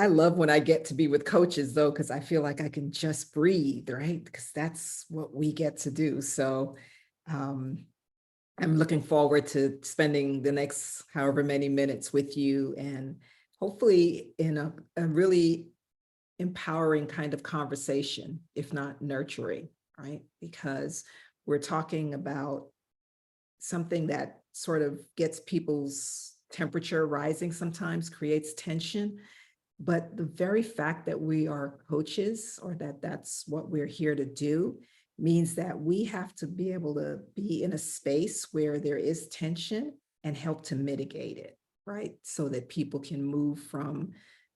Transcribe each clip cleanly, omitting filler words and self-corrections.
I love when I get to be with coaches though, because I feel like I can just breathe, right? Because that's what we get to do. So um, I'm looking forward to spending the next however many minutes with you, and hopefully in a really empowering kind of conversation, if not nurturing, right? Because we're talking about something that sort of gets people's temperature rising sometimes, creates tension. But the very fact that we are coaches, or that that's what we're here to do, means that we have to be able to be in a space where there is tension and help to mitigate it, right? So that people can move from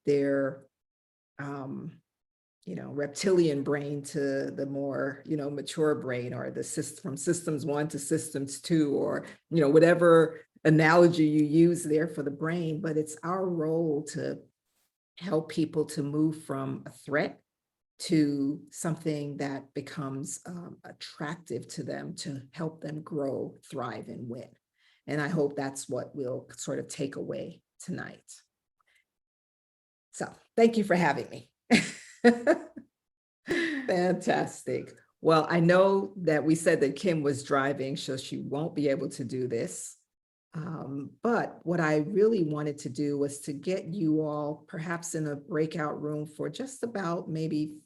their reptilian brain to the more, mature brain, or the system from systems 1 to systems 2, or, whatever analogy you use there for the brain. But it's our role to help people to move from a threat to something that becomes attractive to them, to help them grow, thrive, and win. And I hope that's what we'll sort of take away tonight. So thank you for having me. Fantastic. Well, I know that we said that Kim was driving, so she won't be able to do this. But what I really wanted to do was to get you all perhaps in a breakout room for just about maybe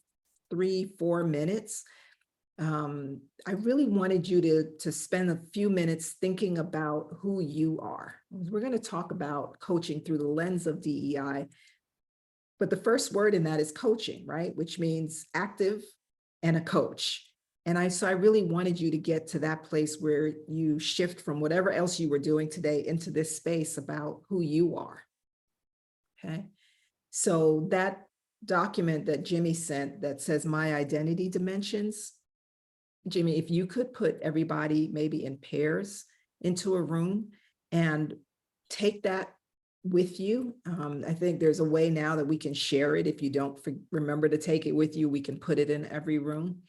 3-4 minutes. I really wanted you to spend a few minutes thinking about who you are. We're going to talk about coaching through the lens of DEI, but the first word in that is coaching, right? Which means active and a coach. And so I really wanted you to get to that place where you shift from whatever else you were doing today into this space about who you are. Okay. So that document that Jimmy sent that says My Identity Dimensions, Jimmy, if you could put everybody maybe in pairs into a room and take that with you. I think there's a way now that we can share it. If you don't remember to take it with you, we can put it in every room.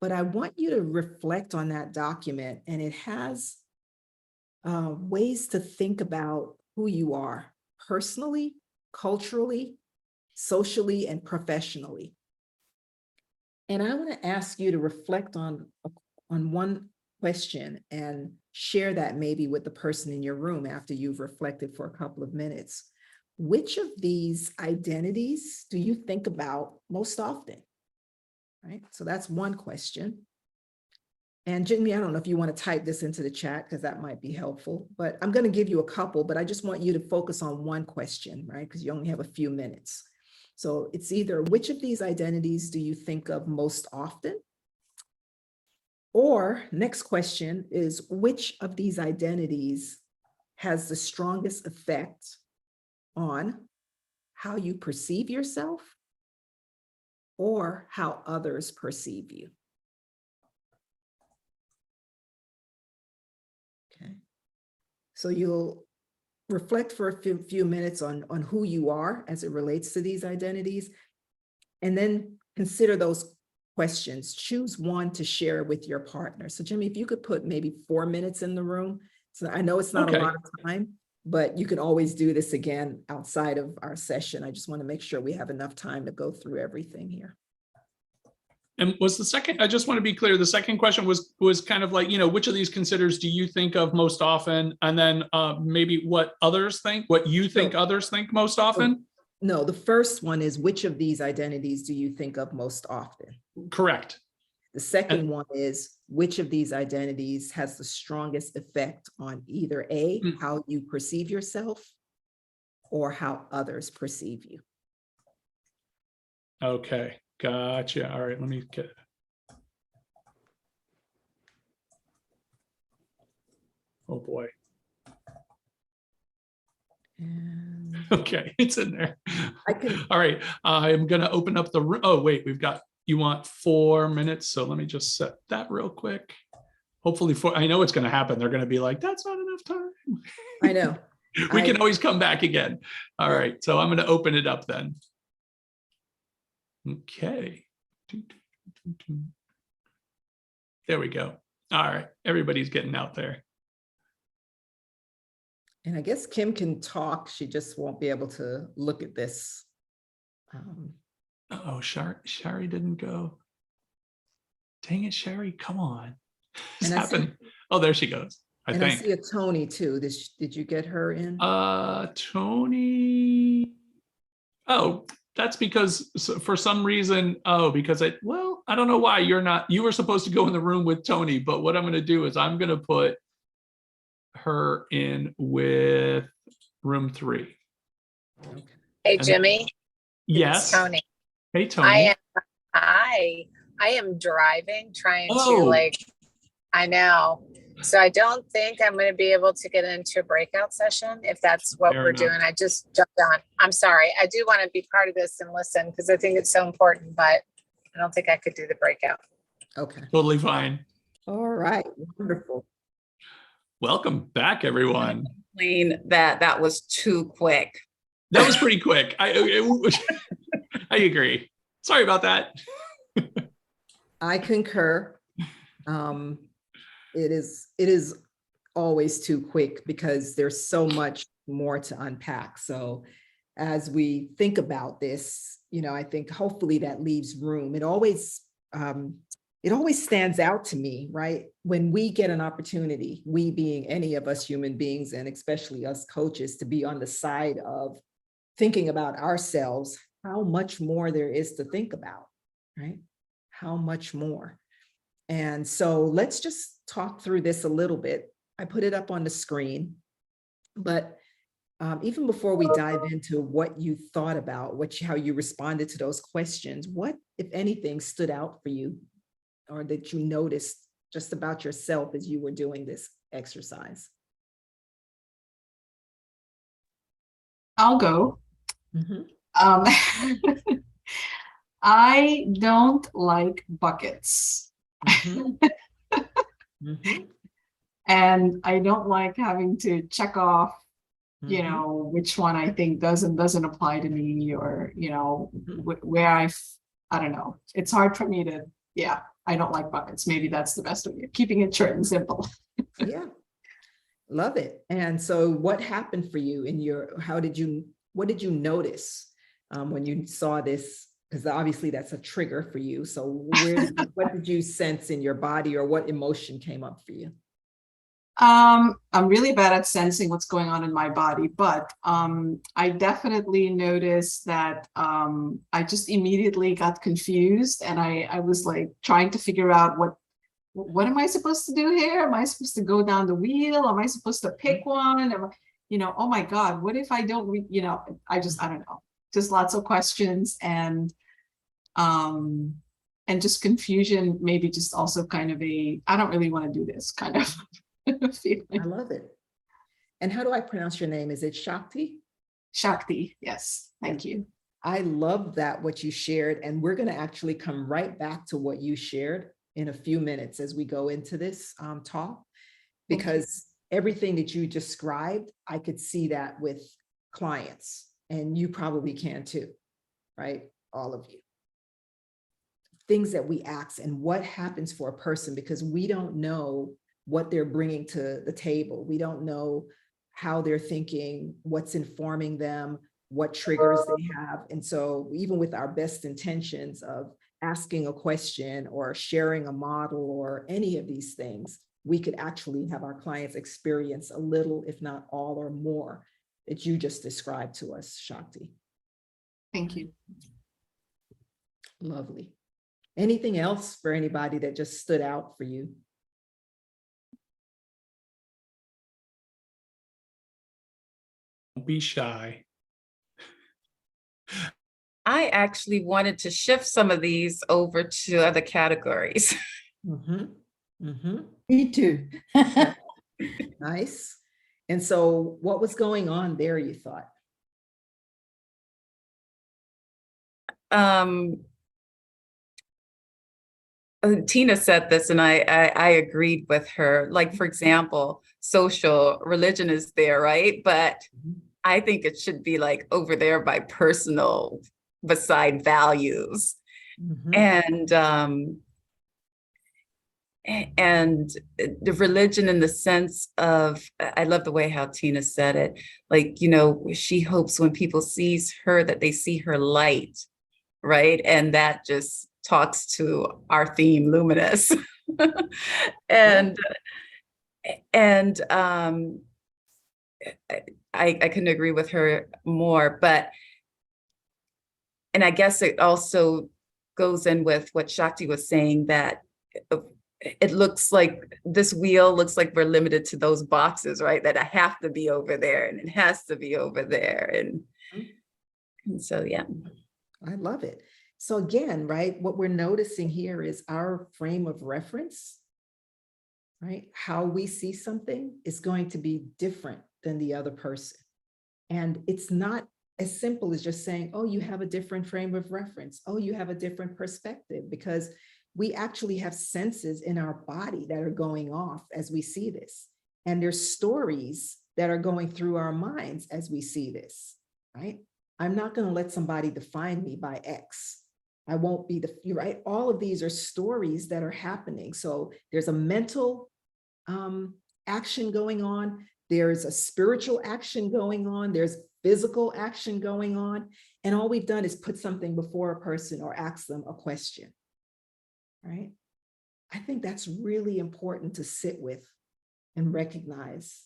But I want you to reflect on that document, and it has ways to think about who you are personally, culturally, socially, and professionally. And I want to ask you to reflect on one question and share that maybe with the person in your room after you've reflected for a couple of minutes. Which of these identities do you think about most often? Right? So that's one question. And Jimmy, I don't know if you want to type this into the chat, because that might be helpful, but I'm going to give you a couple, but I just want you to focus on one question, right? Because you only have a few minutes. So it's either which of these identities do you think of most often? Or next question is which of these identities has the strongest effect on how you perceive yourself or how others perceive you? Okay. So you'll reflect for a few minutes on who you are as it relates to these identities, and then consider those questions. Choose one to share with your partner. So Jimmy, if you could put maybe 4 minutes in the room. So I know it's not a lot of time, but you can always do this again outside of our session. I just want to make sure we have enough time to go through everything here. And was the second, I just want to be clear, the second question was kind of like, which of these considers do you think of most often? And then maybe what others think, what you think others think most often? No, the first one is which of these identities do you think of most often? Correct. The second one is which of these identities has the strongest effect on either A, how you perceive yourself, or how others perceive you? Okay, gotcha. All right, let me get. Oh boy. And okay, it's in there. I can. All right, I'm gonna open up the room. Oh wait, you want 4 minutes, so let me just set that real quick. Hopefully, I know it's gonna happen. They're gonna be like, that's not enough time. I know. We can always come back again. All right, so I'm gonna open it up then. Okay. There we go. All right, everybody's getting out there. And I guess Kim can talk. She just won't be able to look at this Um, Oh, Shari didn't go. Dang it, Shari, come on. This And I see- happened. Oh, there she goes, I and I think. see a Tony too. Did you get her in? Tony. Oh, that's because for some reason, because I don't know why you were supposed to go in the room with Tony, but what I'm going to do is I'm going to put her in with room 3. Okay. Hey, And- Jimmy. Yes. It's Tony. Hey, Tony. I am driving, trying Oh. to I know. So I don't think I'm going to be able to get into a breakout session if that's what Fair we're enough. doing. I just jumped on. I'm sorry. I do want to be part of this and listen because I think it's so important, but I don't think I could do the breakout. Okay. Totally fine. All right. Wonderful. Welcome back, everyone. That was too quick. That was pretty quick. I agree. Sorry about that. I concur. It is always too quick because there's so much more to unpack. So as we think about this, I think hopefully that leaves room. It always stands out to me, right? When we get an opportunity, we being any of us human beings, and especially us coaches, to be on the side of thinking about ourselves, how much more there is to think about, right? How much more. And so let's just talk through this a little bit. I put it up on the screen, but even before we dive into what you thought about, how you responded to those questions, what, if anything, stood out for you or that you noticed just about yourself as you were doing this exercise? I'll go. Mm-hmm. I don't like buckets. Mm-hmm. Mm-hmm. And I don't like having to check off, Mm-hmm. which one I think doesn't apply to me, or, where I don't know. It's hard for me to, I don't like buckets. Maybe that's the best way of keeping it short and simple. Yeah. Love it. And so what happened for you what did you notice when you saw this? Because obviously that's a trigger for you. So what did you sense in your body, or what emotion came up for you? I'm really bad at sensing what's going on in my body, but I definitely noticed that I just immediately got confused, and I was trying to figure out what am I supposed to do here? Am I supposed to go down the wheel? Am I supposed to pick one? Oh my God, what if I don't I don't know. Just lots of questions and just confusion, maybe just also kind of I don't really want to do this kind of feeling. I love it. And how do I pronounce your name? Is it Shakti? Shakti, yes. Thank you. I love that, what you shared. And we're going to actually come right back to what you shared in a few minutes as we go into this talk, because everything that you described, I could see that with clients, and you probably can too, right? All of you. Things that we ask and what happens for a person, because we don't know what they're bringing to the table. We don't know how they're thinking, what's informing them, what triggers they have. And so even with our best intentions of asking a question or sharing a model or any of these things, we could actually have our clients experience a little, if not all or more, that you just described to us, Shakti. Thank you. Lovely. Anything else for anybody that just stood out for you? Don't be shy. I actually wanted to shift some of these over to other categories. Mm-hmm. Mm-hmm. Me too. Nice. And so what was going on there, you thought? Tina said this, and I agreed with her. Like, for example, social religion is there, right? But I think it should be over there by personal, beside values. Mm-hmm. And and the religion in the sense of, I love the way how Tina said it, like, you know, she hopes when people sees her that they see her light, right? And that just talks to our theme, luminous. and and I couldn't agree with her more, but, and I guess it also goes in with what Shakti was saying, that it looks like this wheel looks like we're limited to those boxes, right? That I have to be over there and it has to be over there. And so, yeah. I love it. So again, right, what we're noticing here is our frame of reference, right? How we see something is going to be different than the other person. And it's not as simple as just saying, oh, you have a different frame of reference. Oh, you have a different perspective, because we actually have senses in our body that are going off as we see this. And there's stories that are going through our minds as we see this, right? I'm not going to let somebody define me by X. I won't be the, right? All of these are stories that are happening. So there's a mental action going on. There's a spiritual action going on. There's physical action going on. And all we've done is put something before a person or ask them a question, right? I think that's really important to sit with and recognize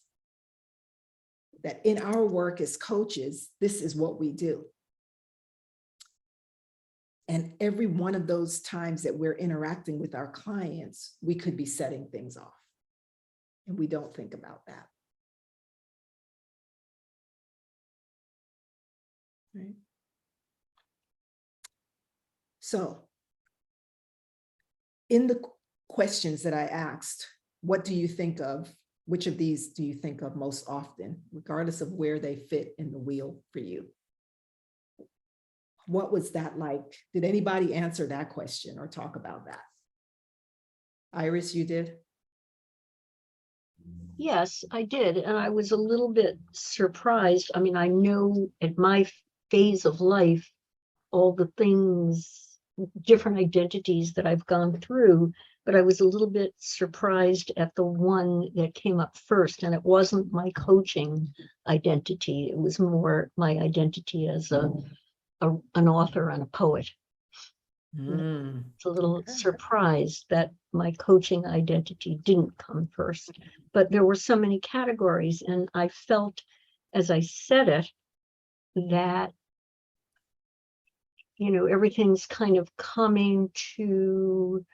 that in our work as coaches, this is what we do. And every one of those times that we're interacting with our clients, we could be setting things off. And we don't think about that. Right? So, in the questions that I asked, what do you think of? Which of these do you think of most often, regardless of where they fit in the wheel for you? What was that like? Did anybody answer that question or talk about that? Iris, you did? Yes, I did. And I was a little bit surprised. I mean, I know at my phase of life, all the things, different identities that I've gone through, but I was a little bit surprised at the one that came up first. And it wasn't my coaching identity. It was more my identity as an author and a poet. It's a little surprised that my coaching identity didn't come first, but there were so many categories, and I felt as I said it that, you know, everything's kind of coming to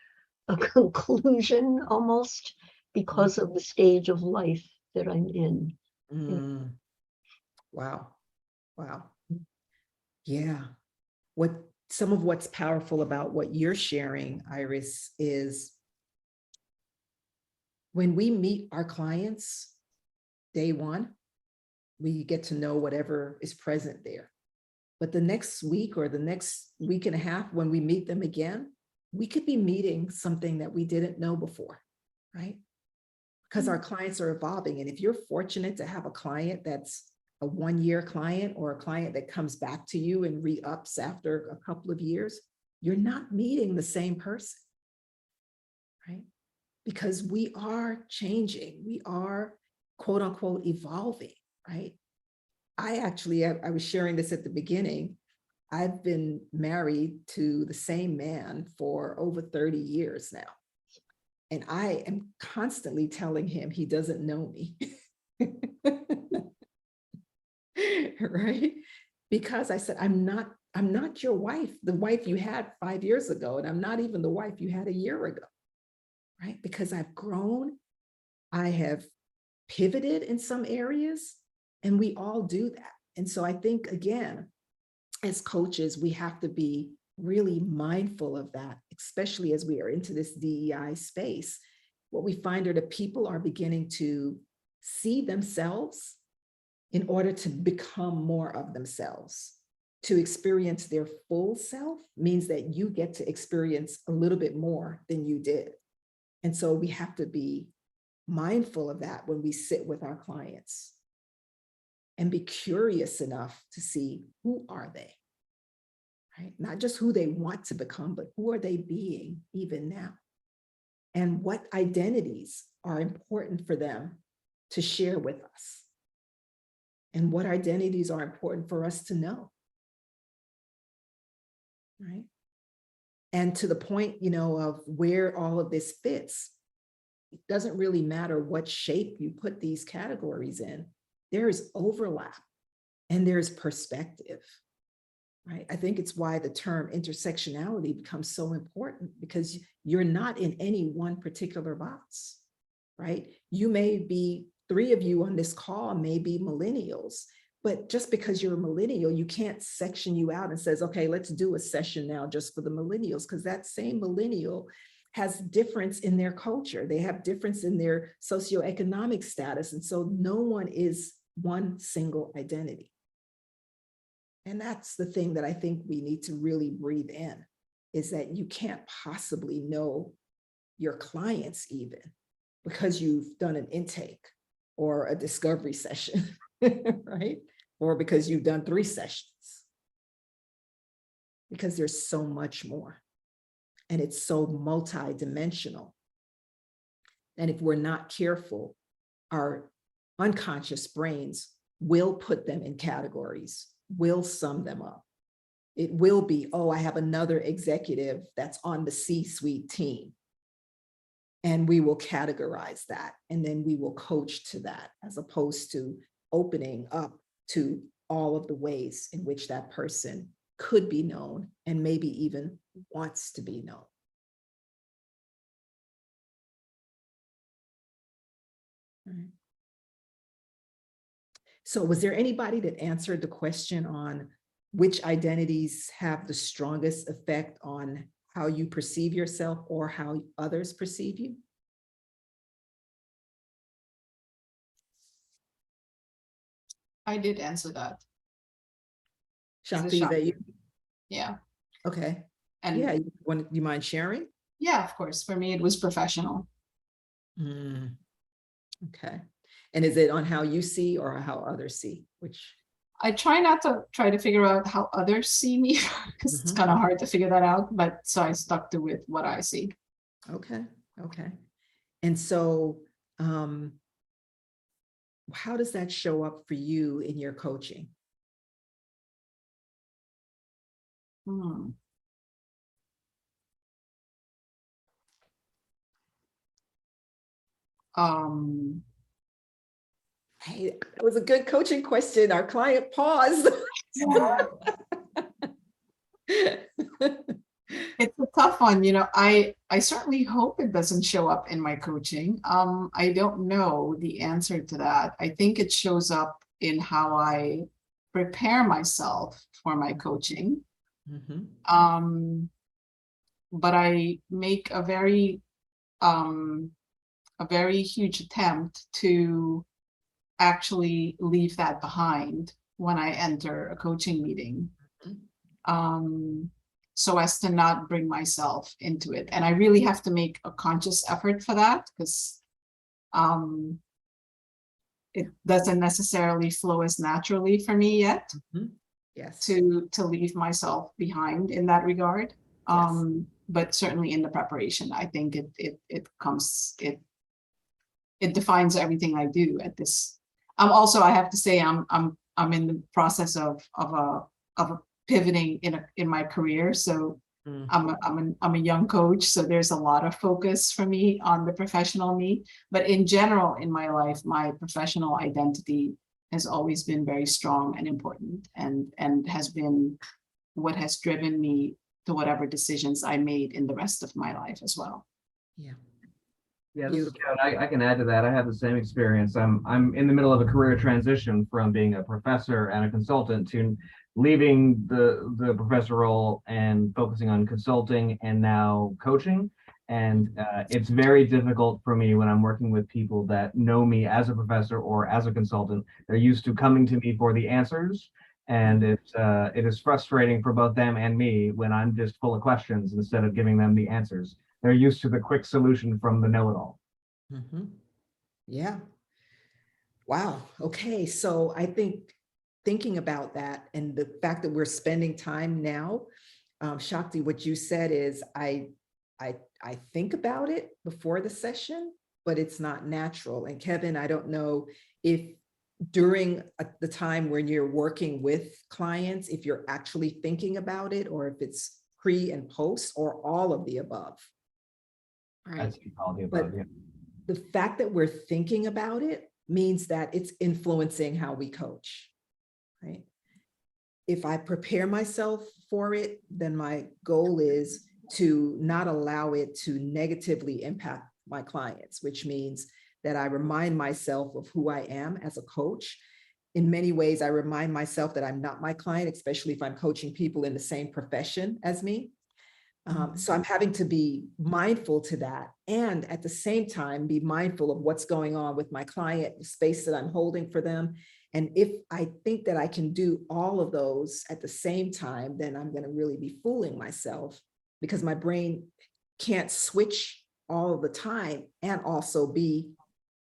a conclusion almost because of the stage of life that I'm in. Wow. Wow. Yeah. Some of what's powerful about what you're sharing, Iris, is when we meet our clients day one, we get to know whatever is present there. But the next week or the next week and a half, when we meet them again, we could be meeting something that we didn't know before, right? Because our clients are evolving. And if you're fortunate to have a client that's a one-year client or a client that comes back to you and re-ups after a couple of years, you're not meeting the same person, right? Because we are changing. We are, quote unquote, evolving, right? I was sharing this at the beginning. I've been married to the same man for over 30 years now. And I am constantly telling him he doesn't know me. Right? Because I said, I'm not your wife, the wife you had 5 years ago, and I'm not even the wife you had a year ago, right? Because I've grown, I have pivoted in some areas, and we all do that. And so I think, again, as coaches, we have to be really mindful of that, especially as we are into this DEI space. What we find are that people are beginning to see themselves in order to become more of themselves. To experience their full self means that you get to experience a little bit more than you did. And so we have to be mindful of that when we sit with our clients and be curious enough to see, who are they, right? Not just who they want to become, but who are they being even now? and what identities are important for them to share with us, and what identities are important for us to know, right? And to the point, of where all of this fits, it doesn't really matter what shape you put these categories in. There is overlap and there's perspective, right? I think it's why the term intersectionality becomes so important, because you're not in any one particular box, right? You may be, 3 of you on this call may be millennials, but just because you're a millennial, you can't section you out and says, okay, let's do a session now just for the millennials, because that same millennial has difference in their culture. They have difference in their socioeconomic status. And so no one is one single identity. And that's the thing that I think we need to really breathe in, is that you can't possibly know your clients even because you've done an intake or a discovery session, right? Or because you've done 3 sessions. Because there's so much more. And it's so multidimensional. And if we're not careful, our unconscious brains will put them in categories, will sum them up. It will be, oh, I have another executive that's on the C-suite team. And we will categorize that. And then we will coach to that, as opposed to opening up to all of the ways in which that person could be known and maybe even wants to be known. Right. So was there anybody that answered the question on which identities have the strongest effect on how you perceive yourself or how others perceive you? I did answer that. Shakti, is that you? Yeah. Okay. And Yeah, you mind sharing? yeah, of course. For me, it was professional. Okay. And is it on how you see or how others see? Which? I try not to figure out how others see me, because it's kind of hard to figure that out. But so I stuck to with what I see. Okay. Okay. And so how does that show up for you in your coaching? Hey, it was a good coaching question. Our client paused. It's a tough one. I certainly hope it doesn't show up in my coaching. I don't know the answer to that. I think it shows up in how I prepare myself for my coaching. But I make a very huge attempt to actually leave that behind when I enter a coaching meeting, so as to not bring myself into it. And I really have to make a conscious effort for that, because it doesn't necessarily flow as naturally for me yet. Yes. To leave myself behind in that regard. Yes. But certainly in the preparation, I think it defines everything I do at this. Also, I have to say, I'm in the process of pivoting in my career. So I'm a young coach, so there's a lot of focus for me on the professional me. But in general, in my life, my professional identity has always been very strong and important, and has been what has driven me to whatever decisions I made in the rest of my life as well. Yeah. Yeah, this is Kevin. I can add to that. I have the same experience. I'm in the middle of a career transition from being a professor and a consultant to leaving the professor role and focusing on consulting and now coaching. And it's very difficult for me when I'm working with people that know me as a professor or as a consultant. They're used to coming to me for the answers. And it is frustrating for both them and me when I'm just full of questions instead of giving them the answers. They're used to the quick solution from the know-it-all. Yeah. Wow. Okay. So I think thinking about that and the fact that we're spending time now, Shakti, what you said is I I think about it before the session, but it's not natural. And Kevin, I don't know if during the time when you're working with clients, if you're actually thinking about it, or if it's pre and post, or all of the above. All right. That's all the above, But yeah. the fact that we're thinking about it means that it's influencing how we coach, right? If I prepare myself for it, then my goal is to not allow it to negatively impact my clients, which means that I remind myself of who I am as a coach. In many ways, I remind myself that I'm not my client, especially if I'm coaching people in the same profession as me. So I'm having to be mindful to that, and at the same time, be mindful of what's going on with my client, the space that I'm holding for them. And if I think that I can do all of those at the same time, then I'm going to really be fooling myself, because my brain can't switch all of the time and also be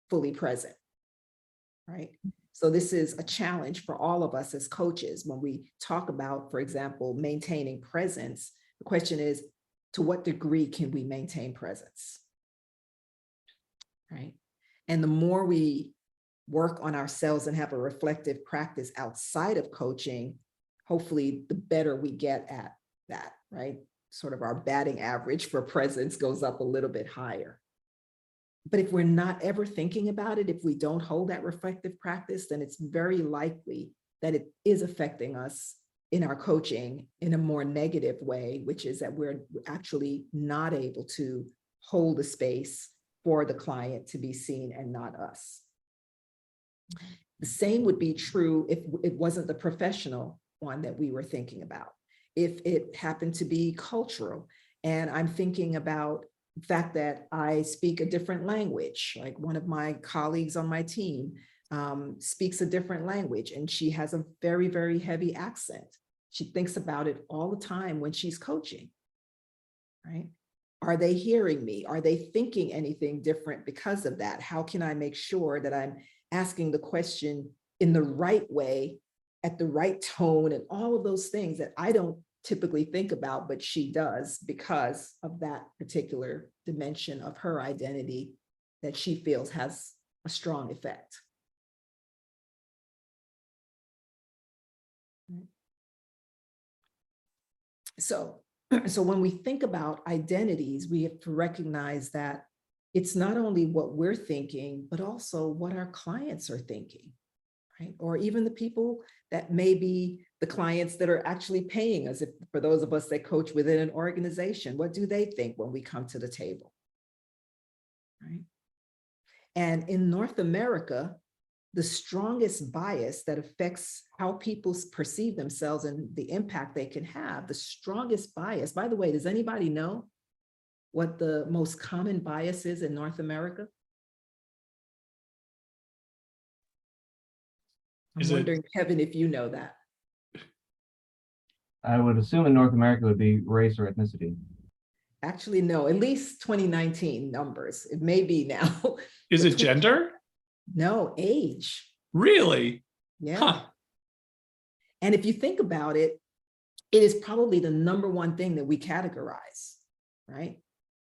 fully present, right? So this is a challenge for all of us as coaches. When we talk about, for example, maintaining presence, the question is, to what degree can we maintain presence, right? And the more we work on ourselves and have a reflective practice outside of coaching, hopefully the better we get at that, right? Sort of our batting average for presence goes up a little bit higher. But if we're not ever thinking about it, if we don't hold that reflective practice, then it's very likely that it is affecting us in our coaching in a more negative way, which is that we're actually not able to hold a space for the client to be seen and not us. The same would be true if it wasn't the professional one that we were thinking about. If it happened to be cultural, and I'm thinking about the fact that I speak a different language, like one of my colleagues on my team speaks a different language, and she has a very, very heavy accent. She thinks about it all the time when she's coaching, right? Are they hearing me? Are they thinking anything different because of that? How can I make sure that I'm asking the question in the right way, at the right tone, and all of those things that I don't typically think about, but she does because of that particular dimension of her identity that she feels has a strong effect. So when we think about identities, we have to recognize that it's not only what we're thinking, but also what our clients are thinking, right? Or even the people that may be the clients that are actually paying us. If, for those of us that coach within an organization, what do they think when we come to the table, right? And in North America, the strongest bias that affects how people perceive themselves and the impact they can have, the strongest bias, by the way, does anybody know what the most common bias is in North America? I'm wondering, Kevin, if you know that. I would assume in North America it would be race or ethnicity. Actually, no, at least 2019 numbers. It may be now. Is it gender? No, age. Really? Yeah. Huh. And if you think about it, it is probably the number one thing that we categorize, right?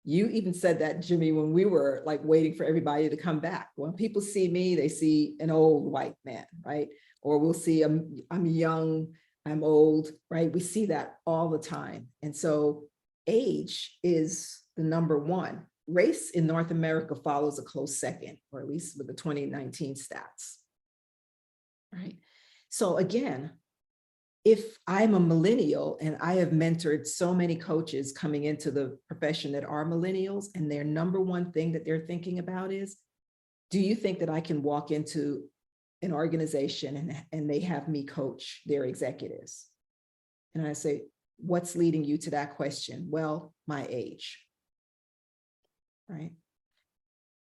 You even said that, Jimmy, when we were like waiting for everybody to come back. When people see me, they see an old white man, right? Or we'll see I'm young, I'm old, right? We see that all the time. And so age is the number one. Race in North America follows a close second, or at least with the 2019 stats, right? So again, if I'm a millennial and I have mentored so many coaches coming into the profession that are millennials, and their number one thing that they're thinking about is, do you think that I can walk into an organization and they have me coach their executives? And I say, what's leading you to that question? Well, my age, right?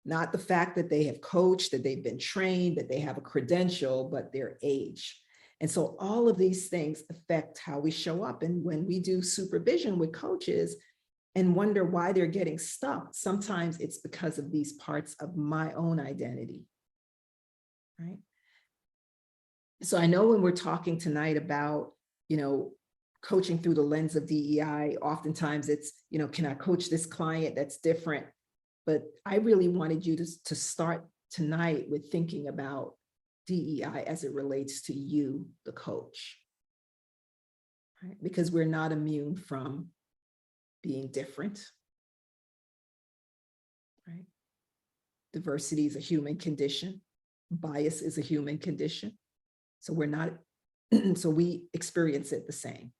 Not the fact that they have coached, that they've been trained, that they have a credential, but their age. And so all of these things affect how we show up. And when we do supervision with coaches and wonder why they're getting stuck, sometimes it's because of these parts of my own identity, right? So I know when we're talking tonight about, coaching through the lens of DEI, oftentimes it's, can I coach this client that's different? But I really wanted you to start tonight with thinking about DEI as it relates to you, the coach, right? Because we're not immune from being different, right? Diversity is a human condition. Bias is a human condition. So we're not, so we experience it the same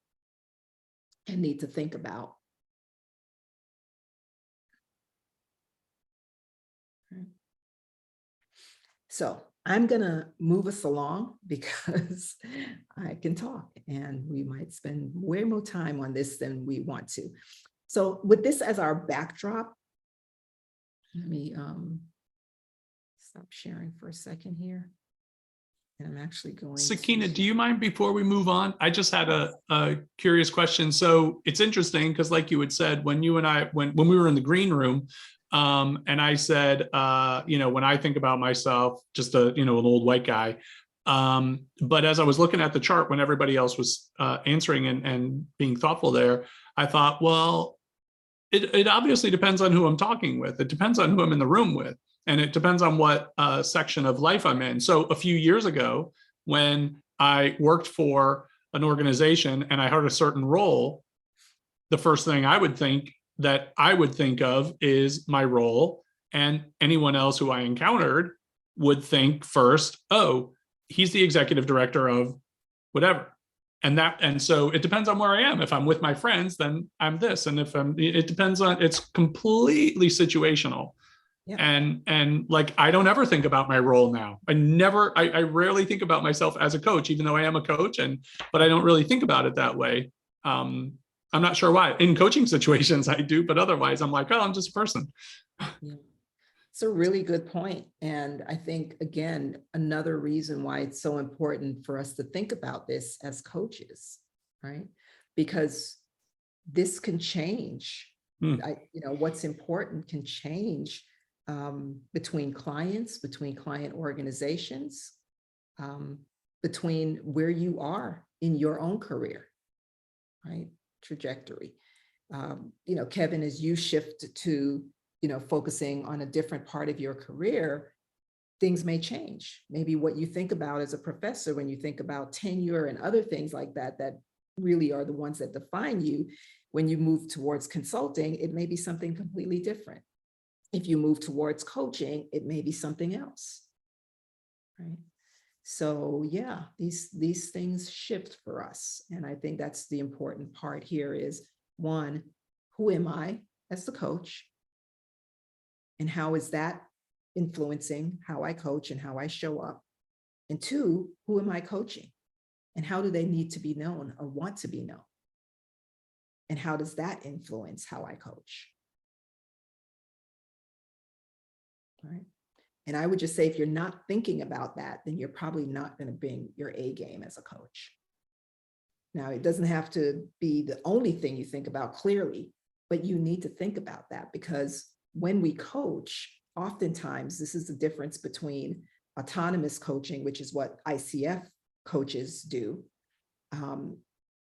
and need to think about. So I'm gonna move us along because I can talk and we might spend way more time on this than we want to. So with this as our backdrop, let me stop sharing for a second here. And I'm actually going Sackeena, to... do you mind before we move on? I just had a curious question. So it's interesting because like you had said, when you and I, when we were in the green room, and I said, when I think about myself, just an old white guy. But as I was looking at the chart, when everybody else was answering and being thoughtful there, I thought, well, it obviously depends on who I'm talking with. It depends on who I'm in the room with. And it depends on what section of life I'm in. So a few years ago, when I worked for an organization and I heard a certain role, the first thing I would think of is my role, and anyone else who I encountered would think first, oh, he's the executive director of whatever. And so it depends on where I am. If I'm with my friends, then I'm this. And if it depends on, it's completely situational. Yeah. And like, I don't ever think about my role now. I rarely think about myself as a coach, even though I am a coach, but I don't really think about it that way. I'm not sure why. In coaching situations I do, but otherwise I'm like, oh, I'm just a person. Yeah. It's a really good point. And I think, again, another reason why it's so important for us to think about this as coaches, right? Because this can change. What's important can change between clients, between client organizations, between where you are in your own career, right? Trajectory. Kevin, as you shift to, focusing on a different part of your career, things may change. Maybe what you think about as a professor, when you think about tenure and other things like that, that really are the ones that define you. When you move towards consulting, it may be something completely different. If you move towards coaching, it may be something else, right? So yeah, these things shift for us. And I think that's the important part here is, one, who am I as the coach? And how is that influencing how I coach and how I show up? And two, who am I coaching? And how do they need to be known or want to be known? And how does that influence how I coach? All right. And I would just say, if you're not thinking about that, then you're probably not going to bring your A game as a coach. Now, it doesn't have to be the only thing you think about clearly, but you need to think about that, because when we coach, oftentimes this is the difference between autonomous coaching, which is what ICF coaches do,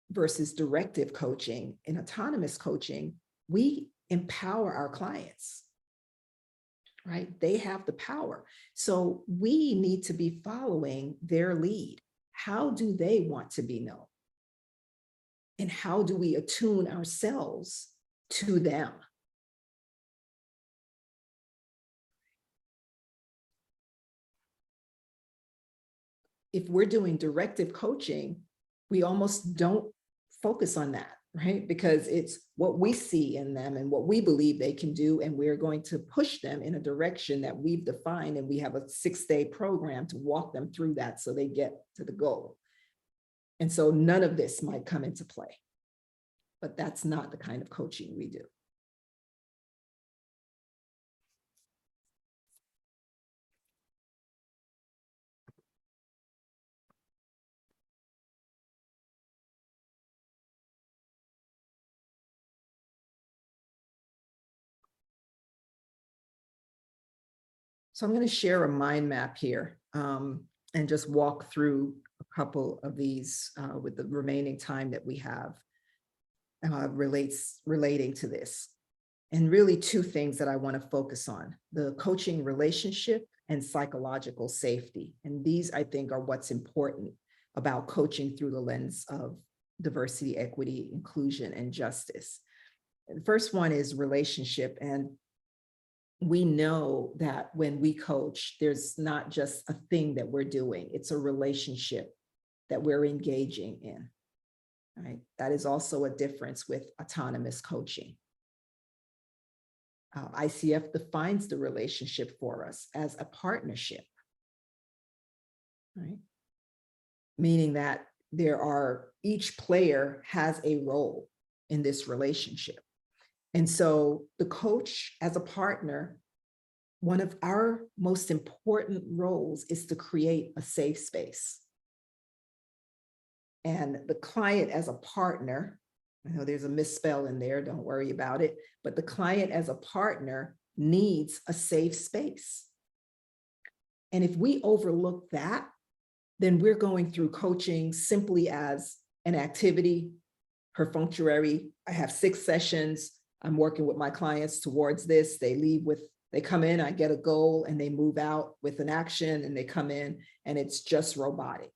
versus directive coaching. In autonomous coaching, we empower our clients. Right? They have the power. So we need to be following their lead. How do they want to be known? And how do we attune ourselves to them? If we're doing directive coaching, we almost don't focus on that, right? Because it's what we see in them and what we believe they can do. And we're going to push them in a direction that we've defined. And we have a 6-day program to walk them through that so they get to the goal. And so none of this might come into play, but that's not the kind of coaching we do. So I'm going to share a mind map here and just walk through a couple of these with the remaining time that we have. relating to this. And really two things that I want to focus on: the coaching relationship and psychological safety. And these, I think, are what's important about coaching through the lens of diversity, equity, inclusion, and justice. And the first one is relationship. And we know that when we coach, there's not just a thing that we're doing, it's a relationship that we're engaging in, right? That is also a difference with autonomous coaching. ICF defines the relationship for us as a partnership, right? Meaning that each player has a role in this relationship. And so the coach as a partner, one of our most important roles is to create a safe space. And the client as a partner, I know there's a misspell in there, don't worry about it, but the client as a partner needs a safe space. And if we overlook that, then we're going through coaching simply as an activity, perfunctory. I have 6 sessions. I'm working with my clients towards this. They come in, I get a goal, and they move out with an action, and they come in, and it's just robotic.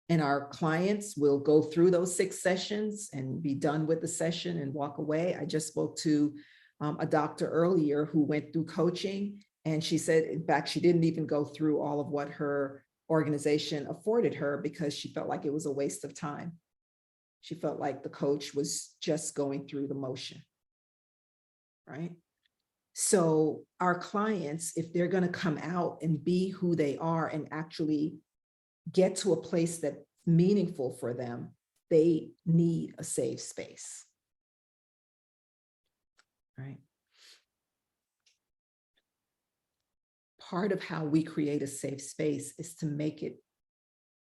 And our clients will go through those 6 sessions and be done with the session and walk away. I just spoke to a doctor earlier who went through coaching, and she said, in fact, she didn't even go through all of what her organization afforded her because she felt like it was a waste of time. She felt like the coach was just going through the motion, right? So our clients, if they're going to come out and be who they are and actually get to a place that's meaningful for them, they need a safe space, right? Part of how we create a safe space is to make it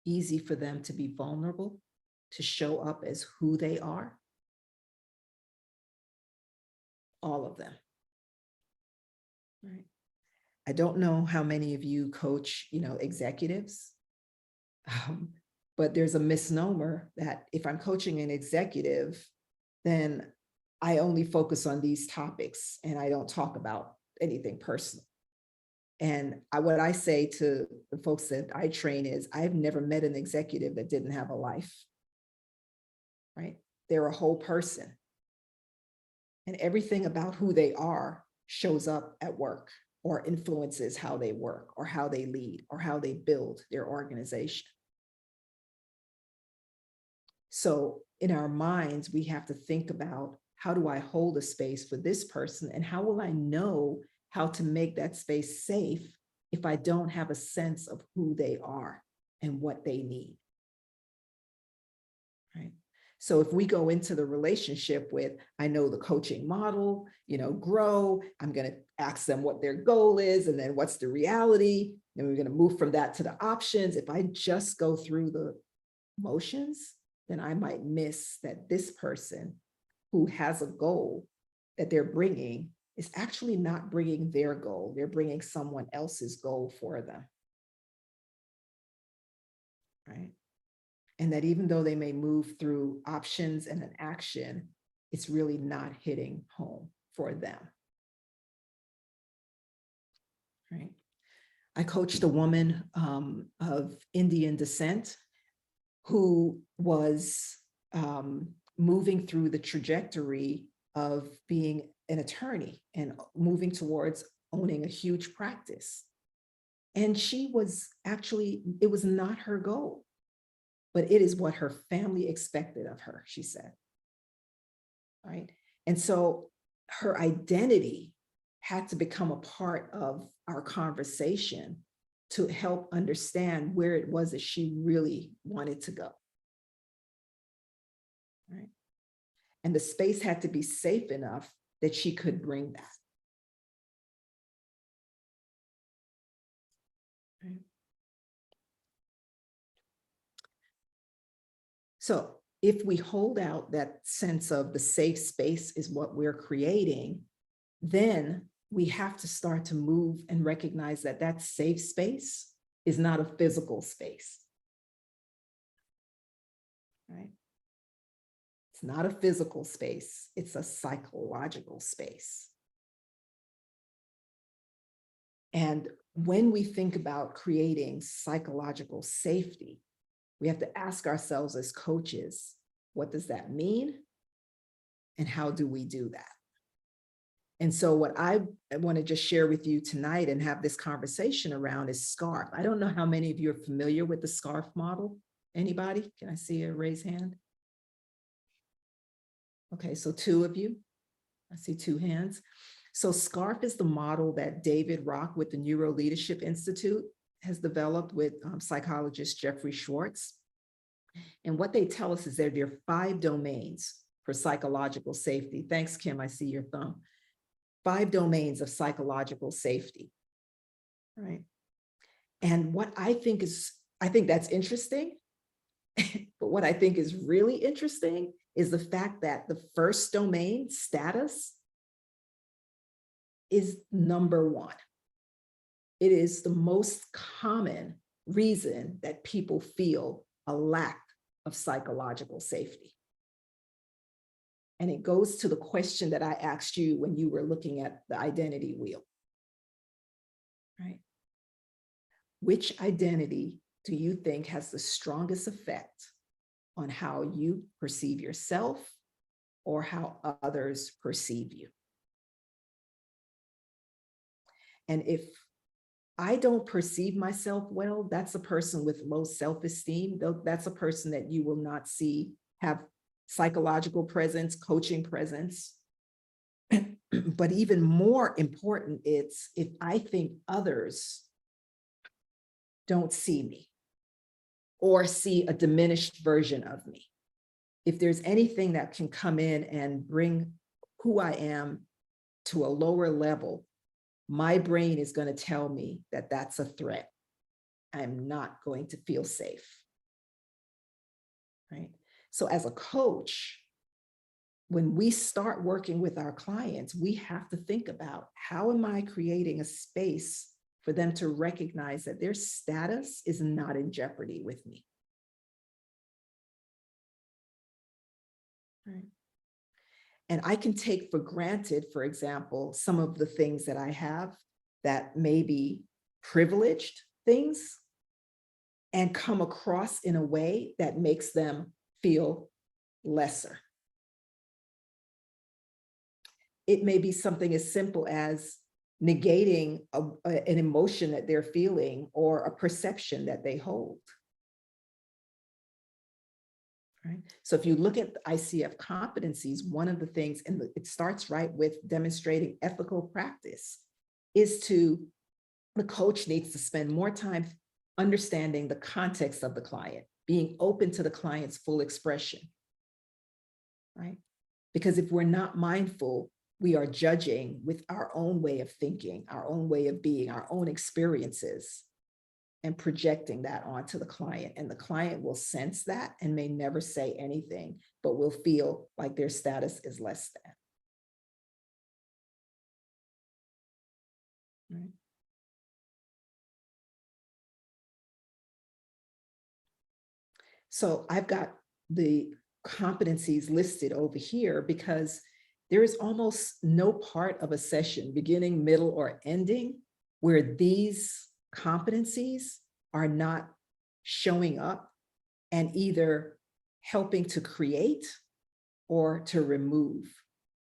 easy for them to be vulnerable, to show up as who they are. All of them, right? I don't know how many of you coach, executives, but there's a misnomer that if I'm coaching an executive, then I only focus on these topics and I don't talk about anything personal. And what I say to the folks that I train is, I've never met an executive that didn't have a life, right? They're a whole person. And everything about who they are shows up at work or influences how they work or how they lead or how they build their organization. So in our minds, we have to think about, how do I hold a space for this person? And how will I know how to make that space safe if I don't have a sense of who they are and what they need, right? So if we go into the relationship with, I know the coaching model, grow, I'm going to ask them what their goal is, and then what's the reality, and we're going to move from that to the options. If I just go through the motions, then I might miss that this person who has a goal that they're bringing is actually not bringing their goal. They're bringing someone else's goal for them, right? And that even though they may move through options and an action, it's really not hitting home for them, right? I coached a woman of Indian descent who was moving through the trajectory of being an attorney and moving towards owning a huge practice. And it was not her goal, but it is what her family expected of her, she said, right? And so her identity had to become a part of our conversation to help understand where it was that she really wanted to go, right? And the space had to be safe enough that she could bring that. Right. So if we hold out that sense of the safe space is what we're creating, then we have to start to move and recognize that that safe space is not a physical space, right? It's not a physical space, it's a psychological space. And when we think about creating psychological safety, we have to ask ourselves as coaches, what does that mean? And how do we do that? And so what I want to just share with you tonight and have this conversation around is SCARF. I don't know how many of you are familiar with the SCARF model. Anybody? Can I see a raised hand? Okay, so 2 of you. I see 2 hands. So SCARF is the model that David Rock with the Neuro Leadership Institute has developed with psychologist Jeffrey Schwartz. And what they tell us is that there are 5 domains for psychological safety. Thanks, Kim, I see your thumb. 5 domains of psychological safety, right? And what I think that's interesting, but what I think is really interesting is the fact that the first domain, status, is number 1. It is the most common reason that people feel a lack of psychological safety. And it goes to the question that I asked you when you were looking at the identity wheel, right? Which identity do you think has the strongest effect on how you perceive yourself or how others perceive you? And if I don't perceive myself well, that's a person with low self-esteem. That's a person that you will not see have psychological presence, coaching presence. But even more important, it's if I think others don't see me or see a diminished version of me. If there's anything that can come in and bring who I am to a lower level, my brain is going to tell me that that's a threat. I'm not going to feel safe, right? So as a coach, when we start working with our clients, we have to think about how am I creating a space for them to recognize that their status is not in jeopardy with me. Right. And I can take for granted, for example, some of the things that I have that may be privileged things and come across in a way that makes them feel lesser. It may be something as simple as negating an emotion that they're feeling or a perception that they hold. Right? So if you look at the ICF competencies, one of the things, and it starts right with demonstrating ethical practice, is the coach needs to spend more time understanding the context of the client, being open to the client's full expression, right? Because if we're not mindful, we are judging with our own way of thinking, our own way of being, our own experiences, and projecting that onto the client. And the client will sense that and may never say anything, but will feel like their status is less than. Right? So I've got the competencies listed over here because there is almost no part of a session, beginning, middle, or ending, where these competencies are not showing up and either helping to create or to remove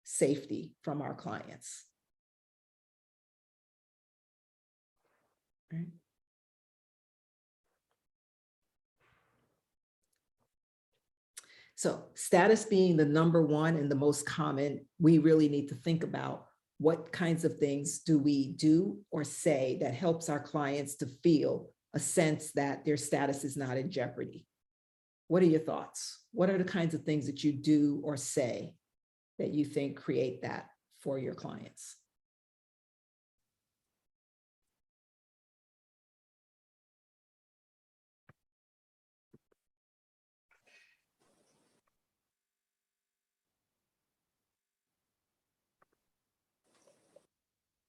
safety from our clients. Right? So status being the number 1 and the most common, we really need to think about what kinds of things do we do or say that helps our clients to feel a sense that their status is not in jeopardy. What are your thoughts? What are the kinds of things that you do or say that you think create that for your clients?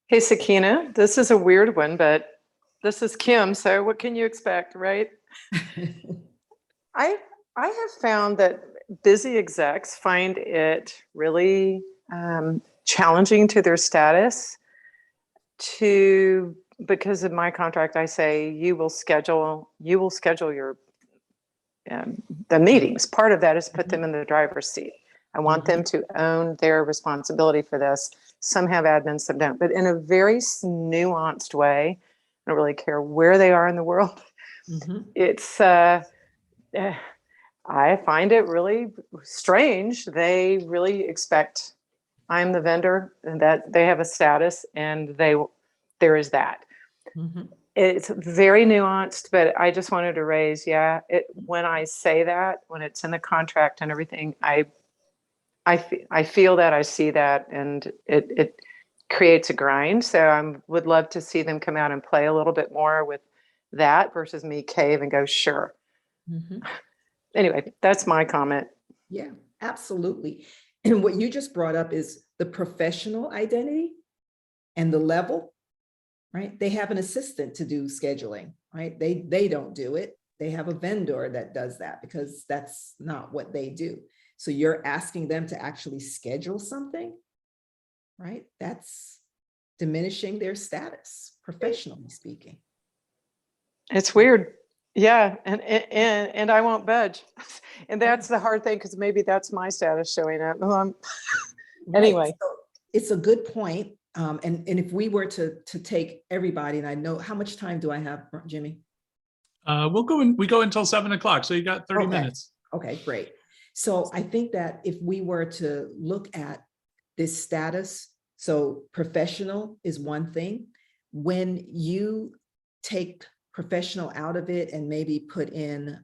Hey, Sackeena, this is a weird one, but this is Kim, so what can you expect, right? I have found that busy execs find it really challenging to their status because of my contract, I say you will schedule your the meetings. Part of that is put them in the driver's seat. I want them to own their responsibility for this. Some have admins, some don't, but in a very nuanced way. I don't really care where they are in the world. It's I find it really strange. They really expect I'm the vendor and that they have a status, and there is that. It's very nuanced, but I just wanted to raise, when I say that, when it's in the contract and everything, I feel that, I see that, and it creates a grind. So I would love to see them come out and play a little bit more with that versus me cave and go, sure. Anyway, that's my comment. Yeah, absolutely. And what you just brought up is the professional identity and the level, right? They have an assistant to do scheduling, right? They don't do it. They have a vendor that does that because that's not what they do. So you're asking them to actually schedule something, right? That's diminishing their status, professionally speaking. It's weird. Yeah, and I won't budge. And that's the hard thing, because maybe that's my status showing up. Anyway. Right. So it's a good point. And if we were to take everybody, and I know, how much time do I have, Jimmy? We go until 7 o'clock. So you got 30 minutes. Okay, great. So I think that if we were to look at this status, so professional is one thing. When you take professional out of it and maybe put in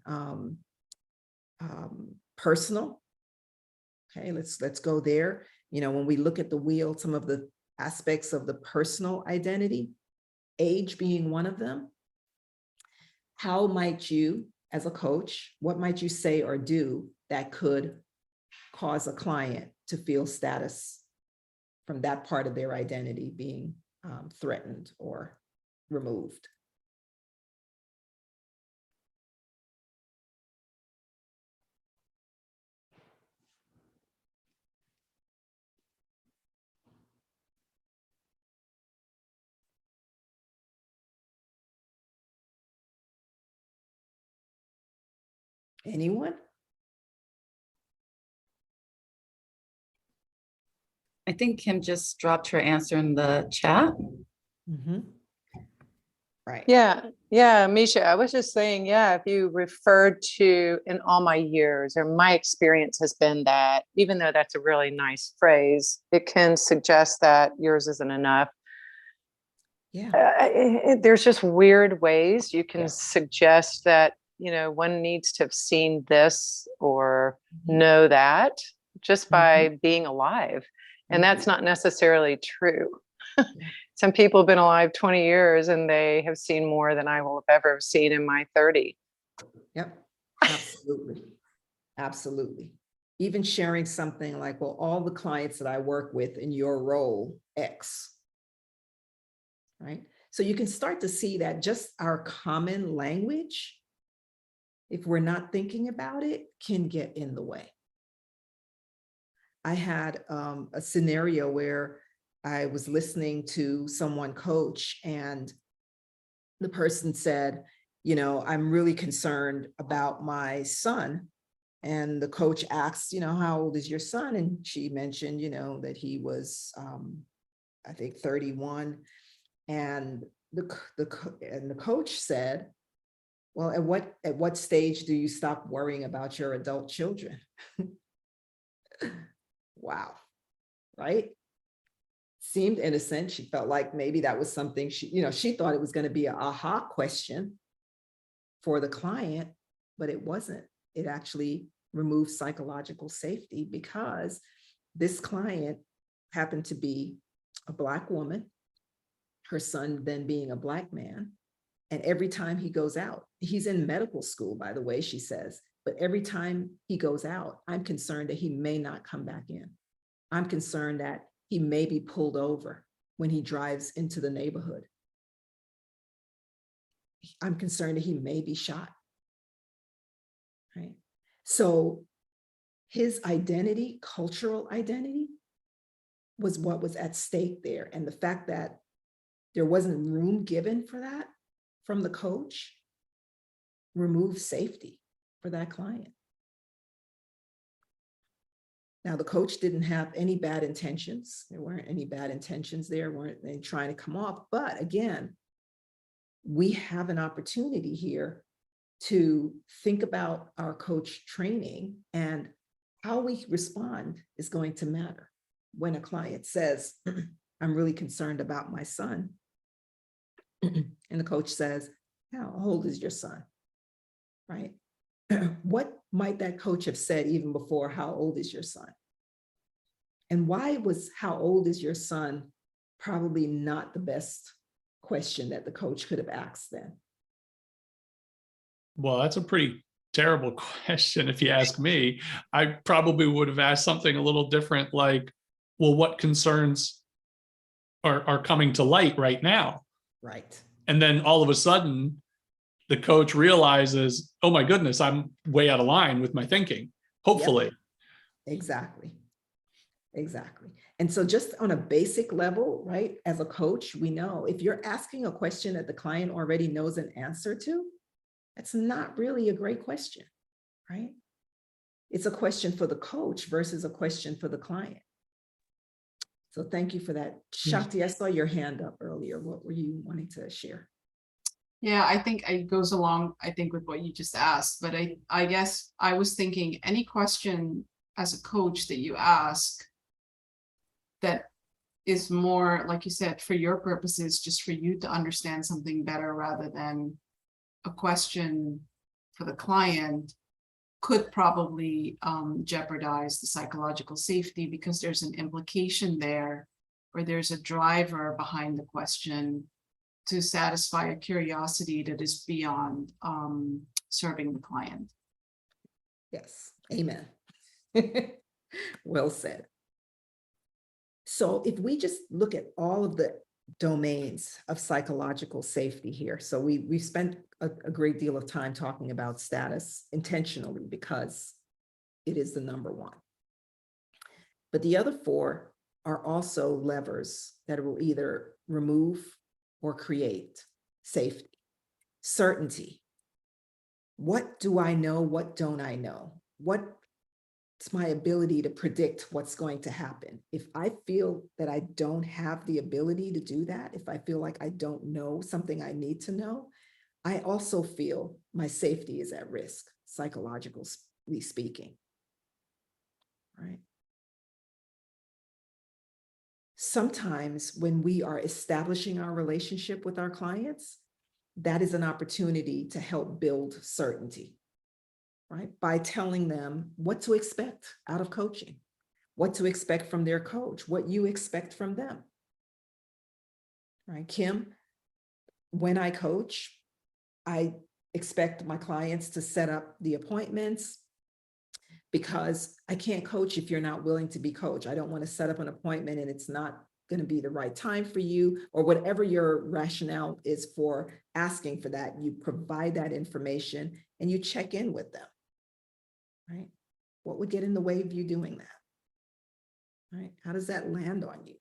personal, okay, let's go there. You know, when we look at the wheel, some of the aspects of the personal identity, age being one of them, how might you, as a coach, what might you say or do that could cause a client to feel status from that part of their identity being threatened or removed? Anyone? I think Kim just dropped her answer in the chat. Right. Yeah, Misha, I was just saying, if you referred to in all my years, or my experience has been that, even though that's a really nice phrase, it can suggest that yours isn't enough. Yeah. There's just weird ways you can suggest that, one needs to have seen this or know that just by being alive. And that's not necessarily true. Some people have been alive 20 years and they have seen more than I will have ever seen in my 30. Yep, absolutely. Absolutely. Even sharing something like, well, all the clients that I work with in your role, X, right? So you can start to see that just our common language, if we're not thinking about it, can get in the way. I had a scenario where I was listening to someone coach, and the person said, I'm really concerned about my son. And the coach asked, how old is your son? And she mentioned, that he was, I think 31. And the coach said, well, at what stage do you stop worrying about your adult children? Wow, right? Seemed innocent. She felt like maybe that was something she thought it was going to be an aha question for the client, but it wasn't. It actually removed psychological safety because this client happened to be a Black woman, her son then being a Black man. And every time he goes out, he's in medical school, by the way, she says, but every time he goes out, I'm concerned that he may not come back in. I'm concerned that he may be pulled over when he drives into the neighborhood. I'm concerned that he may be shot, right? So his identity, cultural identity, was what was at stake there. And the fact that there wasn't room given for that from the coach removed safety for that client. Now, the coach didn't have any bad intentions. There weren't any bad intentions there, weren't they trying to come off. But again, we have an opportunity here to think about our coach training, and how we respond is going to matter. When a client says, I'm really concerned about my son, and the coach says, how old is your son? Right? What might that coach have said even before, how old is your son? And why was how old is your son probably not the best question that the coach could have asked then? Well, that's a pretty terrible question, if you ask me. I probably would have asked something a little different, like, well, what concerns are coming to light right now? Right. And then all of a sudden, the coach realizes, oh my goodness, I'm way out of line with my thinking, hopefully. Yep. Exactly. Exactly. And so just on a basic level, right, as a coach, we know if you're asking a question that the client already knows an answer to, that's not really a great question, right? It's a question for the coach versus a question for the client. So thank you for that. Shakti, I saw your hand up earlier. What were you wanting to share? Yeah, I think it goes along, I think, with what you just asked, but I guess I was thinking any question as a coach that you ask that is more, like you said, for your purposes, just for you to understand something better rather than a question for the client, could probably jeopardize the psychological safety, because there's an implication there, or there's a driver behind the question to satisfy a curiosity that is beyond serving the client. Yes, amen. Well said. So if we just look at all of the domains of psychological safety here, so we've spent a great deal of time talking about status intentionally because it is the number one. But the other four are also levers that will either remove or create safety. Certainty. What do I know? What don't I know? What's my ability to predict what's going to happen? If I feel that I don't have the ability to do that, if I feel like I don't know something I need to know, I also feel my safety is at risk, psychologically speaking, right? Sometimes when we are establishing our relationship with our clients, that is an opportunity to help build certainty, right? By telling them what to expect out of coaching, what to expect from their coach, what you expect from them, right? Kim, when I coach, I expect my clients to set up the appointments, because I can't coach if you're not willing to be coached. I don't want to set up an appointment and it's not going to be the right time for you, or whatever your rationale is for asking for that. You provide that information and you check in with them, right? What would get in the way of you doing that, right? How does that land on you?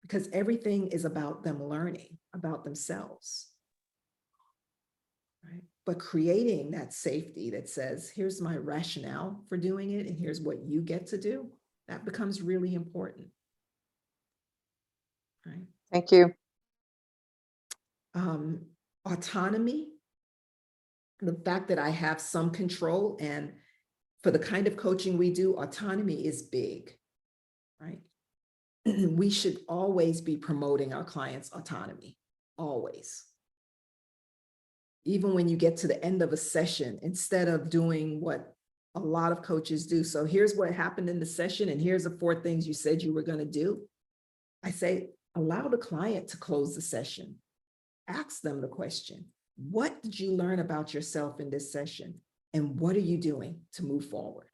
Because everything is about them learning about themselves, right? But creating that safety that says, here's my rationale for doing it, and here's what you get to do, that becomes really important, right? Thank you. Autonomy, the fact that I have some control, and for the kind of coaching we do, autonomy is big, right? We should always be promoting our clients' autonomy, always. Even when you get to the end of a session, instead of doing what a lot of coaches do. So here's what happened in the session, and here's the 4 things you said you were going to do. I say, allow the client to close the session. Ask them the question, what did you learn about yourself in this session? And what are you doing to move forward?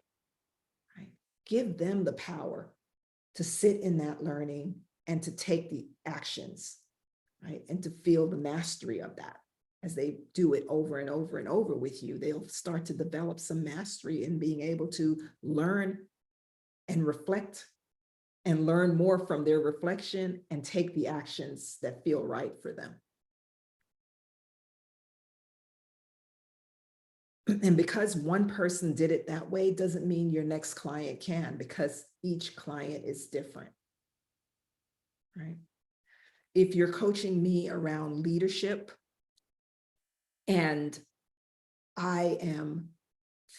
Right? Give them the power to sit in that learning and to take the actions, right? And to feel the mastery of that. as they do it over and over and over with you, they'll start to develop some mastery in being able to learn and reflect and learn more from their reflection and take the actions that feel right for them. And because one person did it that way doesn't mean your next client can, because each client is different, right? If you're coaching me around leadership and I am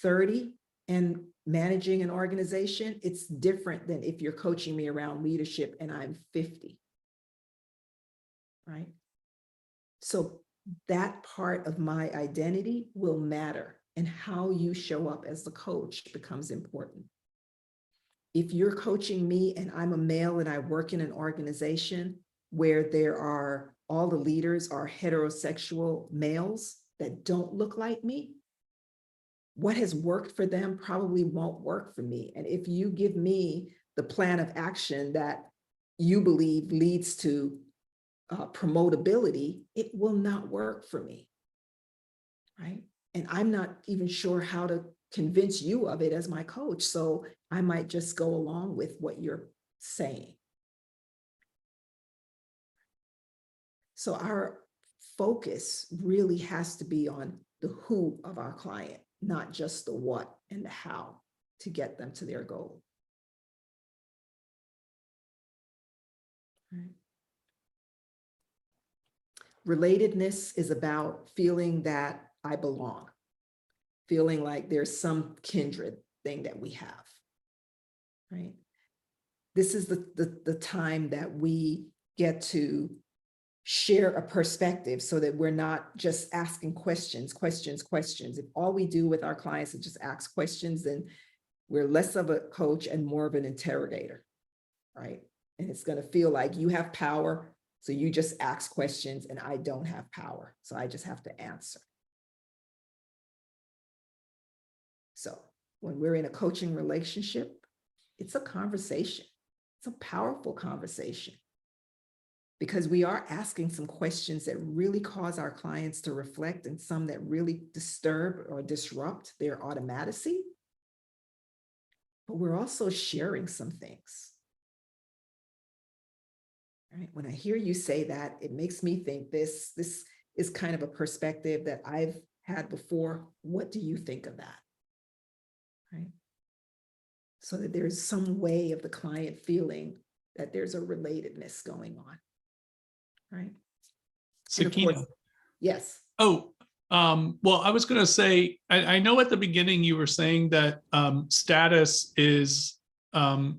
30 and managing an organization, it's different than if you're coaching me around leadership and I'm 50, right? So that part of my identity will matter, and how you show up as the coach becomes important. If you're coaching me and I'm a male and I work in an organization where all the leaders are heterosexual males that don't look like me, what has worked for them probably won't work for me. And if you give me the plan of action that you believe leads to promotability, it will not work for me, right? And I'm not even sure how to convince you of it as my coach. So I might just go along with what you're saying. So our focus really has to be on the who of our client, not just the what and the how to get them to their goal. Right. Relatedness is about feeling that I belong, feeling like there's some kindred thing that we have, right? This is the time that we get to share a perspective so that we're not just asking questions. If all we do with our clients is just ask questions, then we're less of a coach and more of an interrogator, right? And it's going to feel like you have power, so you just ask questions, and I don't have power, so I just have to answer. So when we're in a coaching relationship, it's a conversation. It's a powerful conversation, because we are asking some questions that really cause our clients to reflect, and some that really disturb or disrupt their automaticity. But we're also sharing some things. Right? When I hear you say that, it makes me think this is kind of a perspective that I've had before. What do you think of that? Right? So that there's some way of the client feeling that there's a relatedness going on. Right? Sackeena. Yes. Oh, well, I was going to say, I know at the beginning you were saying that status is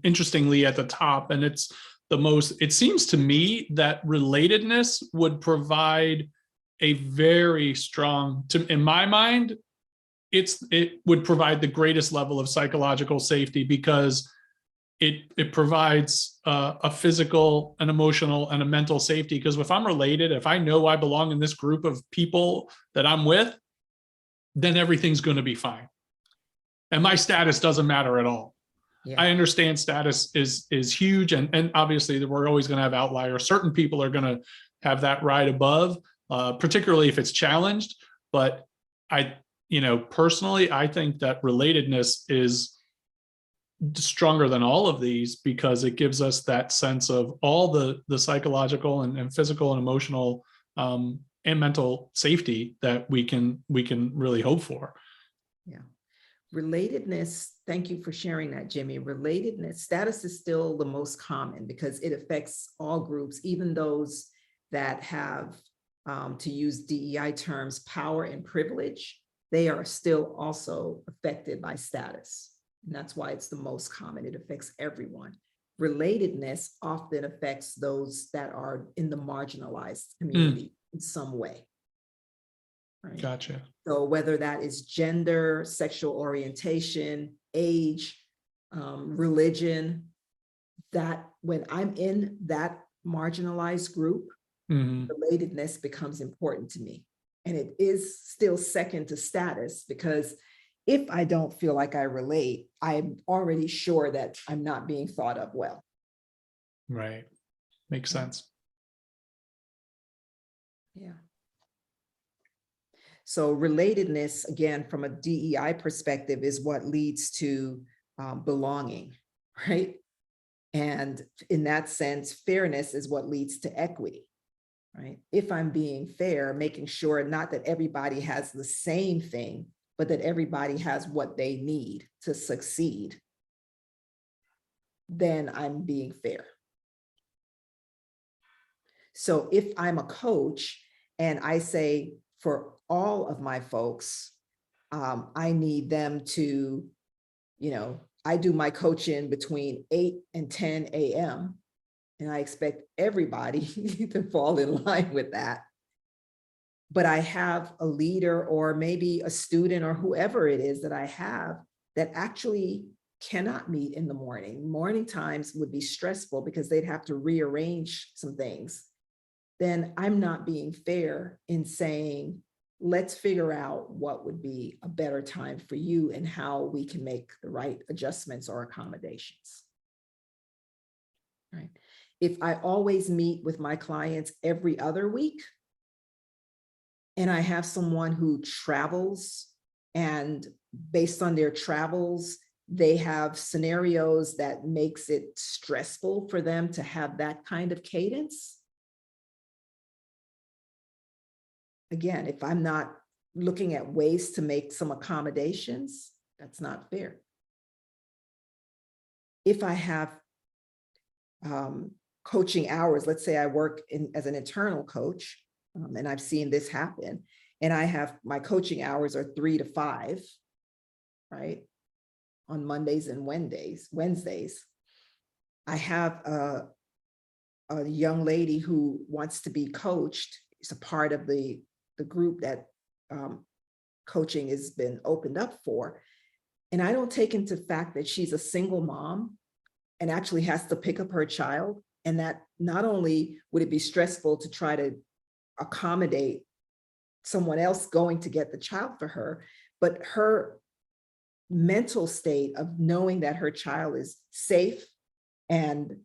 interestingly at the top, and it's the most, it seems to me that relatedness would provide a very strong, in my mind, it would provide the greatest level of psychological safety, because it provides a physical, an emotional, and a mental safety. Because if I'm related, if I know I belong in this group of people that I'm with, then everything's going to be fine. And my status doesn't matter at all. Yeah. I understand status is huge, and obviously we're always going to have outliers. Certain people are going to have that right above, particularly if it's challenged. But personally, I think that relatedness is stronger than all of these, because it gives us that sense of all the psychological and physical and emotional and mental safety that we can really hope for. Yeah. Relatedness, thank you for sharing that, Jimmy. Relatedness, status is still the most common because it affects all groups, even those that have, to use DEI terms, power and privilege. They are still also affected by status. And that's why it's the most common. It affects everyone. Relatedness often affects those that are in the marginalized community in some way. Right? Gotcha. So whether that is gender, sexual orientation, age, religion, that when I'm in that marginalized group, relatedness becomes important to me. And it is still second to status, because if I don't feel like I relate, I'm already sure that I'm not being thought of well. Right. Makes sense. Yeah. So relatedness, again, from a DEI perspective, is what leads to belonging, right? And in that sense, fairness is what leads to equity, right? If I'm being fair, making sure not that everybody has the same thing, but that everybody has what they need to succeed, then I'm being fair. So if I'm a coach and I say for all of my folks, I need them to, I do my coaching between 8 and 10 a.m. and I expect everybody to fall in line with that. But I have a leader or maybe a student or whoever it is that I have that actually cannot meet in the morning. Morning times would be stressful because they'd have to rearrange some things. Then I'm not being fair in saying, let's figure out what would be a better time for you and how we can make the right adjustments or accommodations. Right. If I always meet with my clients every other week, and I have someone who travels, and based on their travels, they have scenarios that makes it stressful for them to have that kind of cadence. Again, if I'm not looking at ways to make some accommodations, that's not fair. If I have coaching hours, let's say I work as an internal coach, and I've seen this happen, and I have my coaching hours are 3 to 5, right? On Mondays and Wednesdays. I have a young lady who wants to be coached. It's a part of the group that coaching has been opened up for. And I don't take into fact that she's a single mom and actually has to pick up her child. And that not only would it be stressful to try to accommodate someone else going to get the child for her, but her mental state of knowing that her child is safe and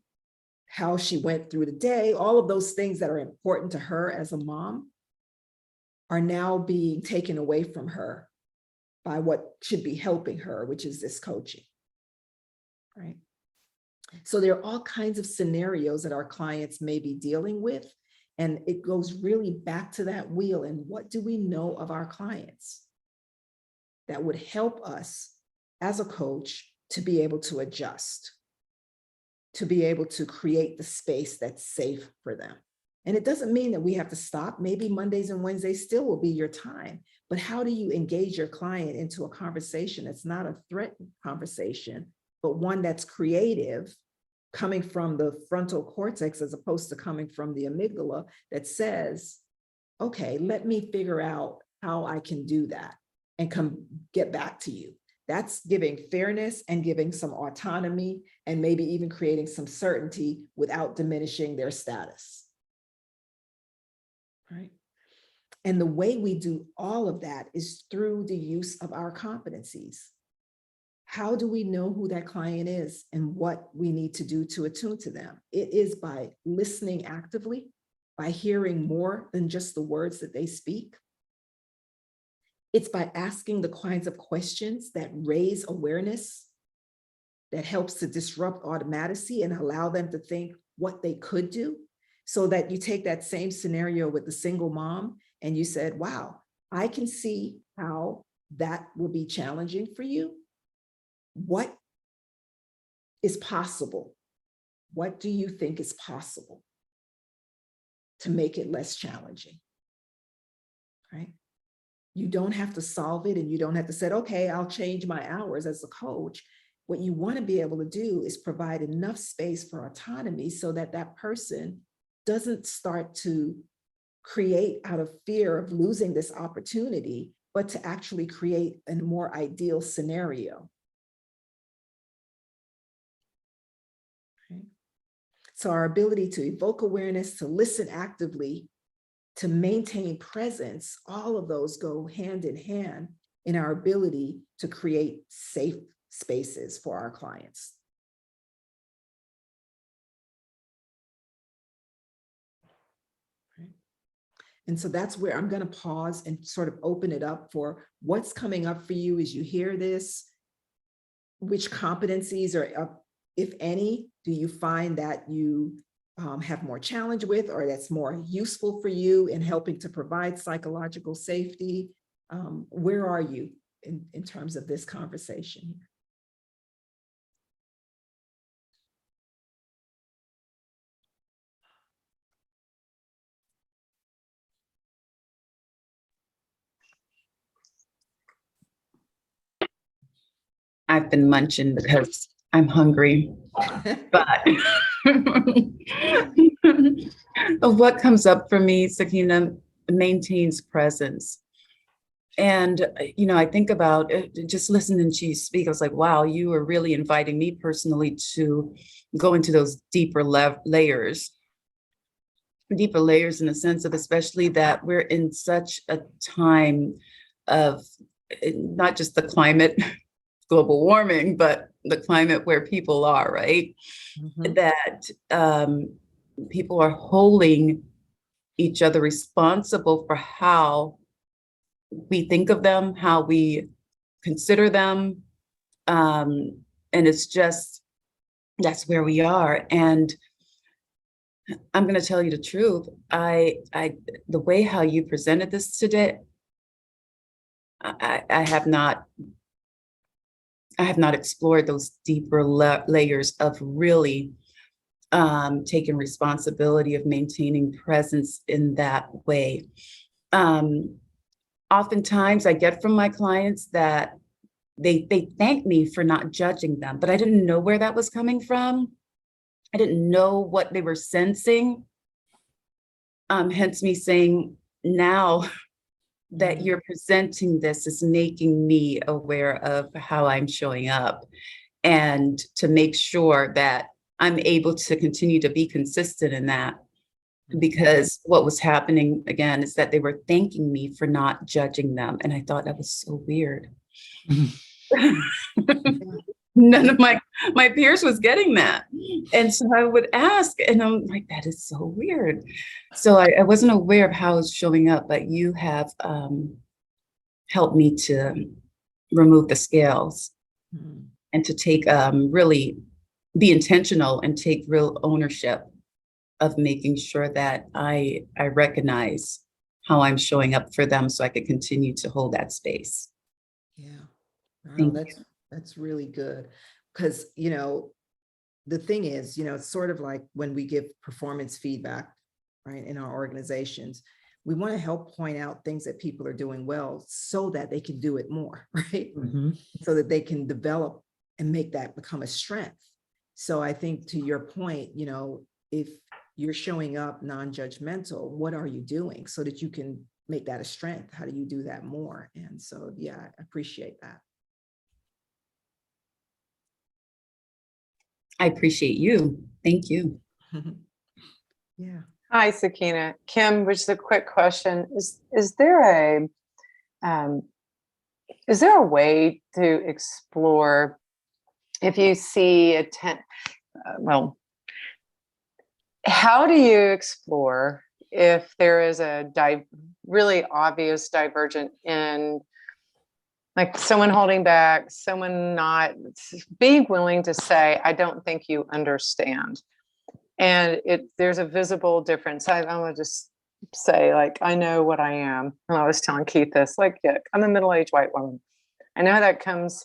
how she went through the day, all of those things that are important to her as a mom are now being taken away from her by what should be helping her, which is this coaching, right? So there are all kinds of scenarios that our clients may be dealing with, and it goes really back to that wheel. And what do we know of our clients that would help us as a coach to be able to adjust, to be able to create the space that's safe for them? And it doesn't mean that we have to stop. Maybe Mondays and Wednesdays still will be your time, but how do you engage your client into a conversation that's not a threat conversation, but one that's creative, coming from the frontal cortex as opposed to coming from the amygdala, that says, okay, let me figure out how I can do that and get back to you. That's giving fairness and giving some autonomy and maybe even creating some certainty without diminishing their status. Right? And the way we do all of that is through the use of our competencies. How do we know who that client is and what we need to do to attune to them? It is by listening actively, by hearing more than just the words that they speak. It's by asking the kinds of questions that raise awareness, that helps to disrupt automaticity and allow them to think what they could do. So that you take that same scenario with the single mom and you said, wow, I can see how that will be challenging for you. What is possible? What do you think is possible to make it less challenging? Right? You don't have to solve it, and you don't have to say, okay, I'll change my hours as a coach. What you want to be able to do is provide enough space for autonomy so that that person doesn't start to create out of fear of losing this opportunity, but to actually create a more ideal scenario. Okay. So our ability to evoke awareness, to listen actively, to maintain presence, all of those go hand in hand in our ability to create safe spaces for our clients. And so that's where I'm going to pause and sort of open it up for what's coming up for you as you hear this. Which competencies are, if any, do you find that you have more challenge with, or that's more useful for you in helping to provide psychological safety? Where are you in terms of this conversation? I've been munching because I'm hungry, but what comes up for me, Sackeena, maintains presence. And, I think about just listening to you speak, I was like, wow, you are really inviting me personally to go into those deeper layers in the sense of, especially that we're in such a time of not just the climate, global warming, but the climate where people are, right? Mm-hmm. That people are holding each other responsible for how we think of them, how we consider them. And it's just, that's where we are. And I'm going to tell you the truth. The way how you presented this today, I have not explored those deeper layers of really taking responsibility of maintaining presence in that way. Oftentimes I get from my clients that they thank me for not judging them, but I didn't know where that was coming from. I didn't know what they were sensing. Hence me saying now that you're presenting this is making me aware of how I'm showing up, and to make sure that I'm able to continue to be consistent in that. Because what was happening again is that they were thanking me for not judging them. And I thought that was so weird. None of my peers was getting that. And so I would ask, and I'm like, that is so weird. So I wasn't aware of how it's showing up, but you have helped me to remove the scales and to take really be intentional and take real ownership of making sure that I recognize how I'm showing up for them so I could continue to hold that space. Yeah, wow, that's really good. Because, the thing is, it's sort of like when we give performance feedback, right, in our organizations, we want to help point out things that people are doing well so that they can do it more, right? Mm-hmm. So that they can develop and make that become a strength. So I think to your point, if you're showing up non-judgmental, what are you doing so that you can make that a strength? How do you do that more? And so, yeah, I appreciate that. I appreciate you. Thank you. Yeah. Hi, Sackeena. Kim, which is a quick question. Is there a way to explore if you see how do you explore if there is a really obvious divergent in, like, someone holding back, someone not being willing to say, I don't think you understand. And there's a visible difference. I want to just say, like, I know what I am. And I was telling Keith this, like, yeah, I'm a middle-aged white woman. I know that comes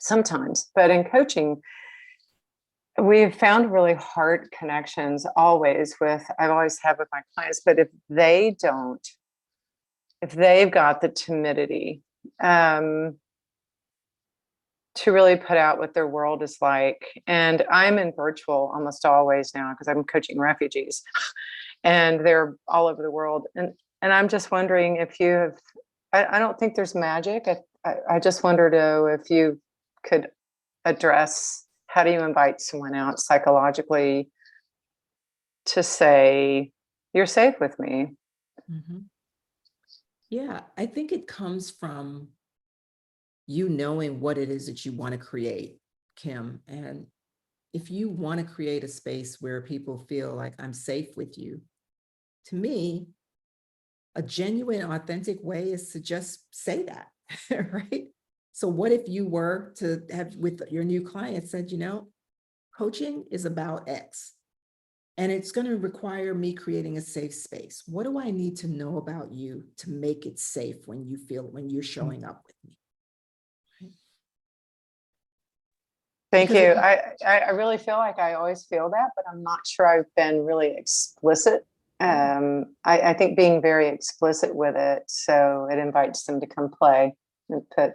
sometimes, but in coaching, we've found really hard connections I've always had with my clients, but if they've got the timidity to really put out what their world is like. And I'm in virtual almost always now because I'm coaching refugees and they're all over the world. And I'm just wondering if you have, I don't think there's magic. I just wondered if you could address, how do you invite someone out psychologically to say, you're safe with me? Mm-hmm. Yeah, I think it comes from you knowing what it is that you want to create, Kim. And if you want to create a space where people feel like I'm safe with you, to me, a genuine, authentic way is to just say that, right? So what if you were to have with your new client said, you know, coaching is about X, and it's going to require me creating a safe space. What do I need to know about you to make it safe when you're showing up with me? Thank Because you. it- I really feel like I always feel that, but I'm not sure I've been really explicit. I think being very explicit with it, so it invites them to come play and put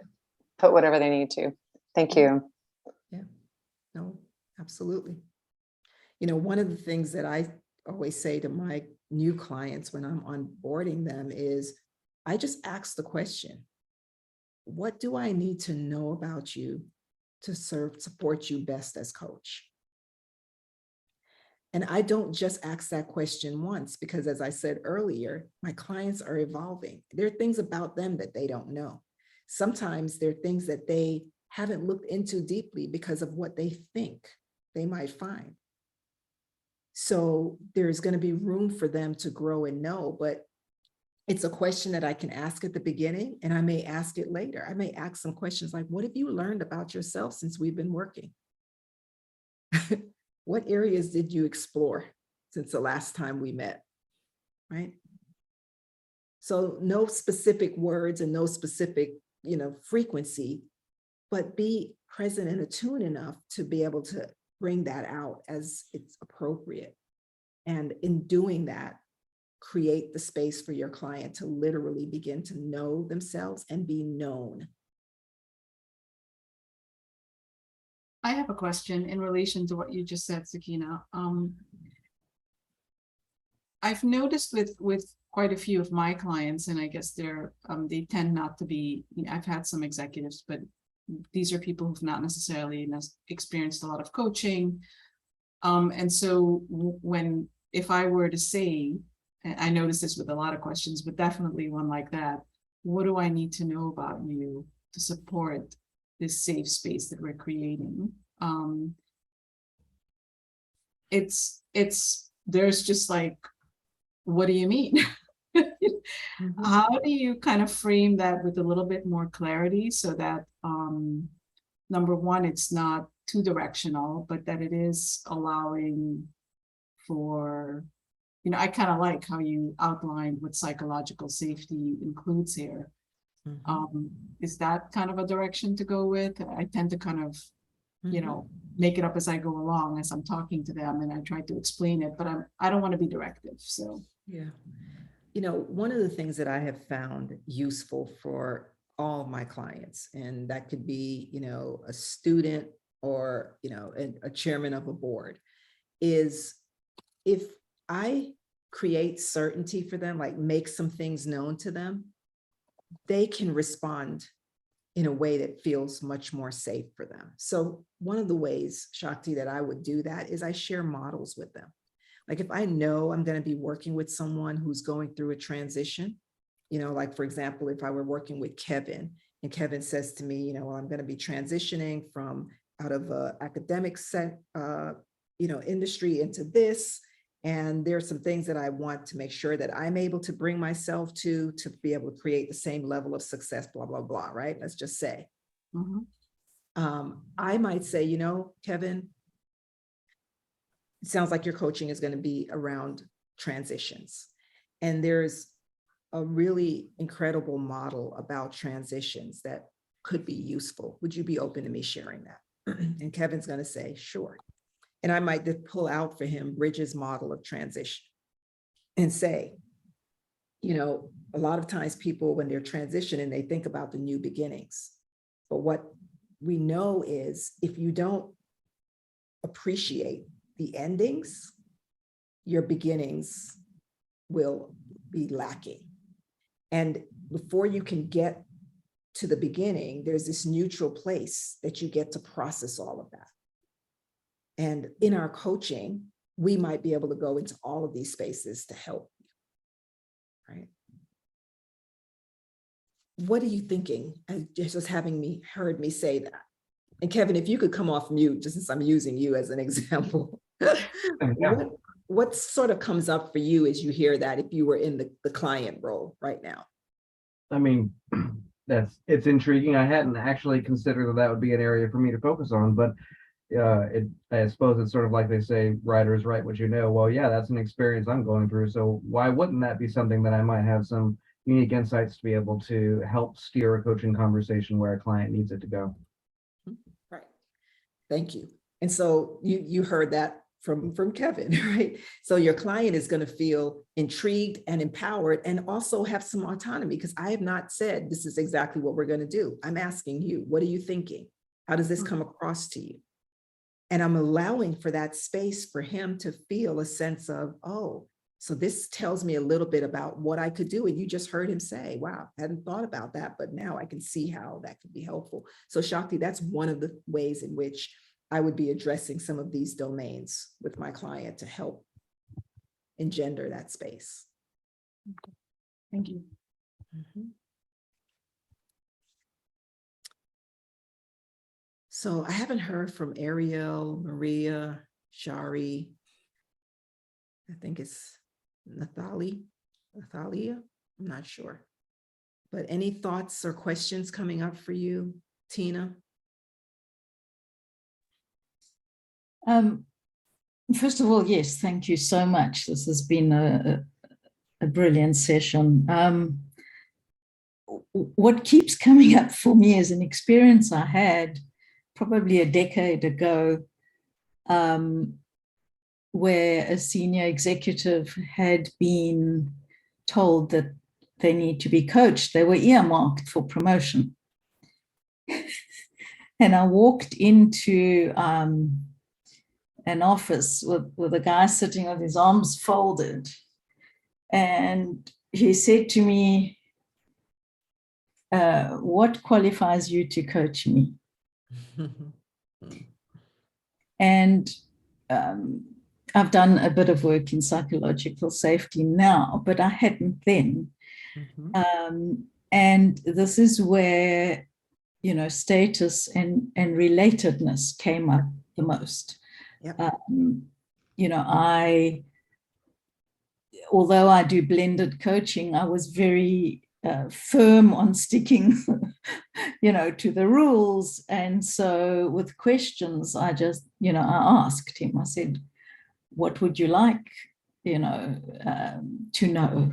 whatever they need to. Thank you. Yeah, no, absolutely. You know, one of the things that I always say to my new clients when I'm onboarding them is, I just ask the question, what do I need to know about you to support you best as coach? And I don't just ask that question once, because as I said earlier, my clients are evolving. There are things about them that they don't know. Sometimes there are things that they haven't looked into deeply because of what they think they might find. So there's going to be room for them to grow and know, but it's a question that I can ask at the beginning, and I may ask it later. I may ask some questions like, what have you learned about yourself since we've been working? What areas did you explore since the last time we met, right? So no specific words and no specific, frequency, but be present and attuned enough to be able to bring that out as it's appropriate. And in doing that, create the space for your client to literally begin to know themselves and be known. I have a question in relation to what you just said, Sackeena. I've noticed with quite a few of my clients, and I guess they tend not to be, I've had some executives, but these are people who've not necessarily experienced a lot of coaching. And so if I were to say, and I notice this with a lot of questions, but definitely one like that, what do I need to know about you to support this safe space that we're creating? There's just like, what do you mean? Mm-hmm. How do you kind of frame that with a little bit more clarity so that number one, it's not too directional, but that it is allowing for, I kind of like how you outlined what psychological safety includes here. Mm-hmm. Is that kind of a direction to go with? I tend to kind of, make it up as I go along as I'm talking to them, and I try to explain it, but I don't want to be directive. So yeah, one of the things that I have found useful for all my clients, and that could be, a student or, a chairman of a board, is if I create certainty for them, like make some things known to them, they can respond in a way that feels much more safe for them. So one of the ways, Shakti, that I would do that is I share models with them. Like if I know I'm going to be working with someone who's going through a transition, like for example, if I were working with Kevin and Kevin says to me, well, I'm going to be transitioning from out of a academic industry into this. And there's some things that I want to make sure that I'm able to bring myself to be able to create the same level of success, blah, blah, blah, right? Let's just say. I might say, Kevin, it sounds like your coaching is going to be around transitions. And there's a really incredible model about transitions that could be useful. Would you be open to me sharing that? And Kevin's going to say, sure. And I might just pull out for him Bridges' model of transition and say, a lot of times people, when they're transitioning, they think about the new beginnings. But what we know is if you don't appreciate the endings, your beginnings will be lacking. And before you can get to the beginning, there's this neutral place that you get to process all of that. And in our coaching, we might be able to go into all of these spaces to help you, right? What are you thinking? And just having heard me say that. And Kevin, if you could come off mute, just since I'm using you as an example, what sort of comes up for you as you hear that if you were in the client role right now? I mean, it's intriguing. I hadn't actually considered that would be an area for me to focus on, but I suppose it's sort of like they say, writers write what you know. Well, yeah, that's an experience I'm going through. So why wouldn't that be something that I might have some unique insights to be able to help steer a coaching conversation where a client needs it to go? Right. Thank you. And so you heard that from Kevin, right? So your client is going to feel intrigued and empowered and also have some autonomy, because I have not said this is exactly what we're going to do. I'm asking you, what are you thinking? How does this come across to you? And I'm allowing for that space for him to feel a sense of, oh, so this tells me a little bit about what I could do. And you just heard him say, wow, I hadn't thought about that, but now I can see how that could be helpful. So Shakti, that's one of the ways in which I would be addressing some of these domains with my client to help engender that space. Thank you. Mhm. So I haven't heard from Ariel, Maria, Shari. I think it's Natalia. I'm not sure. But any thoughts or questions coming up for you, Tina? First of all, yes, thank you so much. This has been a brilliant session. What keeps coming up for me is an experience I had probably a decade ago, where a senior executive had been told that they need to be coached. They were earmarked for promotion. And I walked into an office with a guy sitting with his arms folded. And he said to me, what qualifies you to coach me? And I've done a bit of work in psychological safety now, but I hadn't then. And this is where, you know, status and relatedness came up the most. Yep. You know, although I do blended coaching, I was very firm on sticking, you know, to the rules. And so with questions, I just, you know, I asked him, I said, what would you like, you know, to know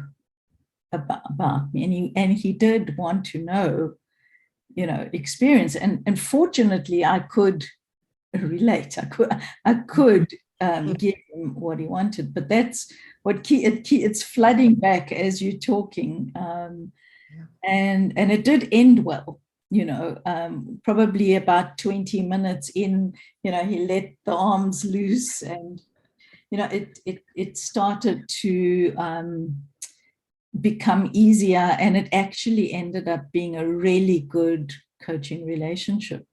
about me? And he did want to know, you know, experience. And fortunately, I could relate. I could give him what he wanted. But that's what it's flooding back as you're talking. And it did end well, you know, probably about 20 minutes in, you know, he let the arms loose, and, you know, it started to become easier, and it actually ended up being a really good coaching relationship.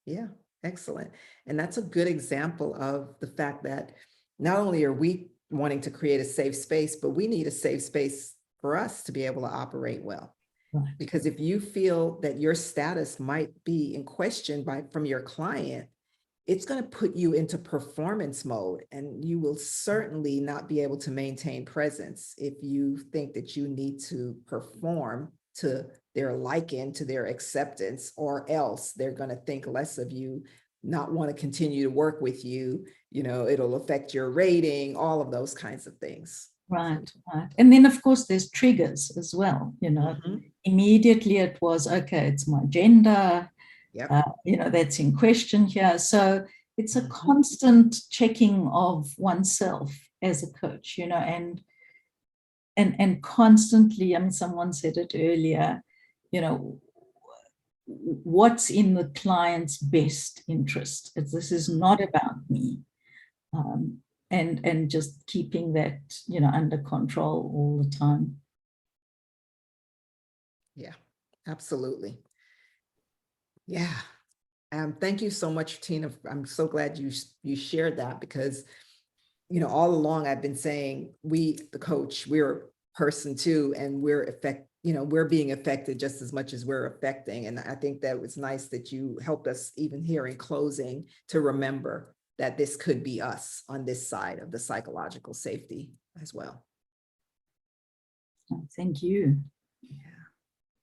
Yeah, excellent. And that's a good example of the fact that not only are we wanting to create a safe space, but we need a safe space for us to be able to operate well. Right. Because if you feel that your status might be in question from your client, it's going to put you into performance mode, and you will certainly not be able to maintain presence if you think that you need to perform to their liking, to their acceptance, or else they're going to think less of you, not want to continue to work with you. You know, it'll affect your rating, all of those kinds of things. Right. And then, of course, there's triggers as well. You know, immediately it was, okay, it's my gender. Yep. You know, that's in question here. So it's a constant checking of oneself as a coach, you know, and constantly, I mean, someone said it earlier, you know, what's in the client's best interest. This is not about me. And just keeping that, you know, under control all the time. Yeah, absolutely. Yeah. Thank you so much, Tina. I'm so glad you shared that, because, you know, all along I've been saying we, the coach, we're a person too, and we're being affected just as much as we're affecting. And I think that it was nice that you helped us even here in closing to remember that this could be us on this side of the psychological safety as well. Thank you. Yeah,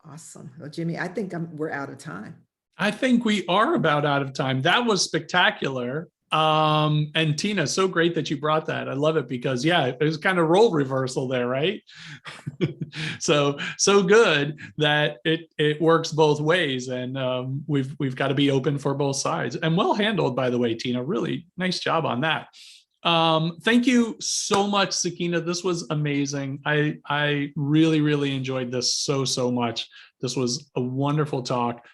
awesome. Well, Jimmy, I think we're out of time. I think we are about out of time. That was spectacular. And Tina, so great that you brought that. I love it because yeah, it was kind of role reversal there, right? so good that it works both ways, and we've got to be open for both sides. And well handled, by the way, Tina. Really nice job on that. Thank you so much, Sackeena. This was amazing. I really enjoyed this so much. This was a wonderful talk.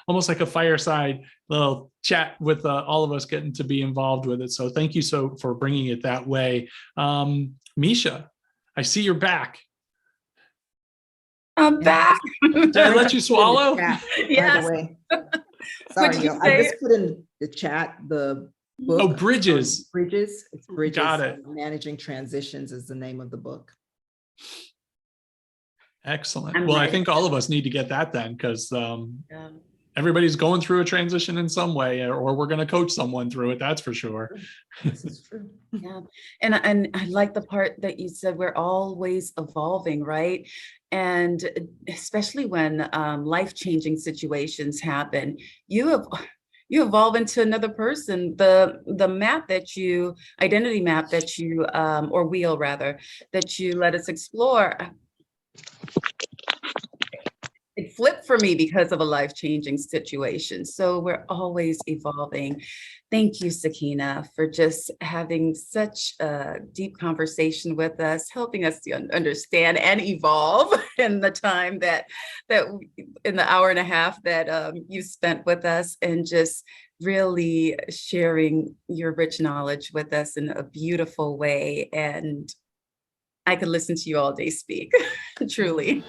Almost like a fireside little chat with all of us getting to be involved with it. So thank you for bringing it that way. Misha, I see you're back. I'm back. Did I let you swallow? Chat, Yes. by the way. Sorry, you y'all. I just put in the chat the book. Oh, Bridges. Bridges. It's Bridges. Got it. Managing Transitions is the name of the book. Excellent. I'm Well, I ready. think all of us need to get that then, because Yeah. everybody's going through a transition in some way, or we're going to coach someone through it. That's for sure. This is true. Yeah. And I like the part that you said we're always evolving, right? And especially when life-changing situations happen, you evolve into another person. The map that identity map that you, or wheel rather, that you let us explore, it flipped for me because of a life-changing situation. So we're always evolving. Thank you, Sackeena, for just having such a deep conversation with us, helping us to understand and evolve in the time in the hour and a half that you spent with us, and just really sharing your rich knowledge with us in a beautiful way. And I could listen to you all day speak, truly.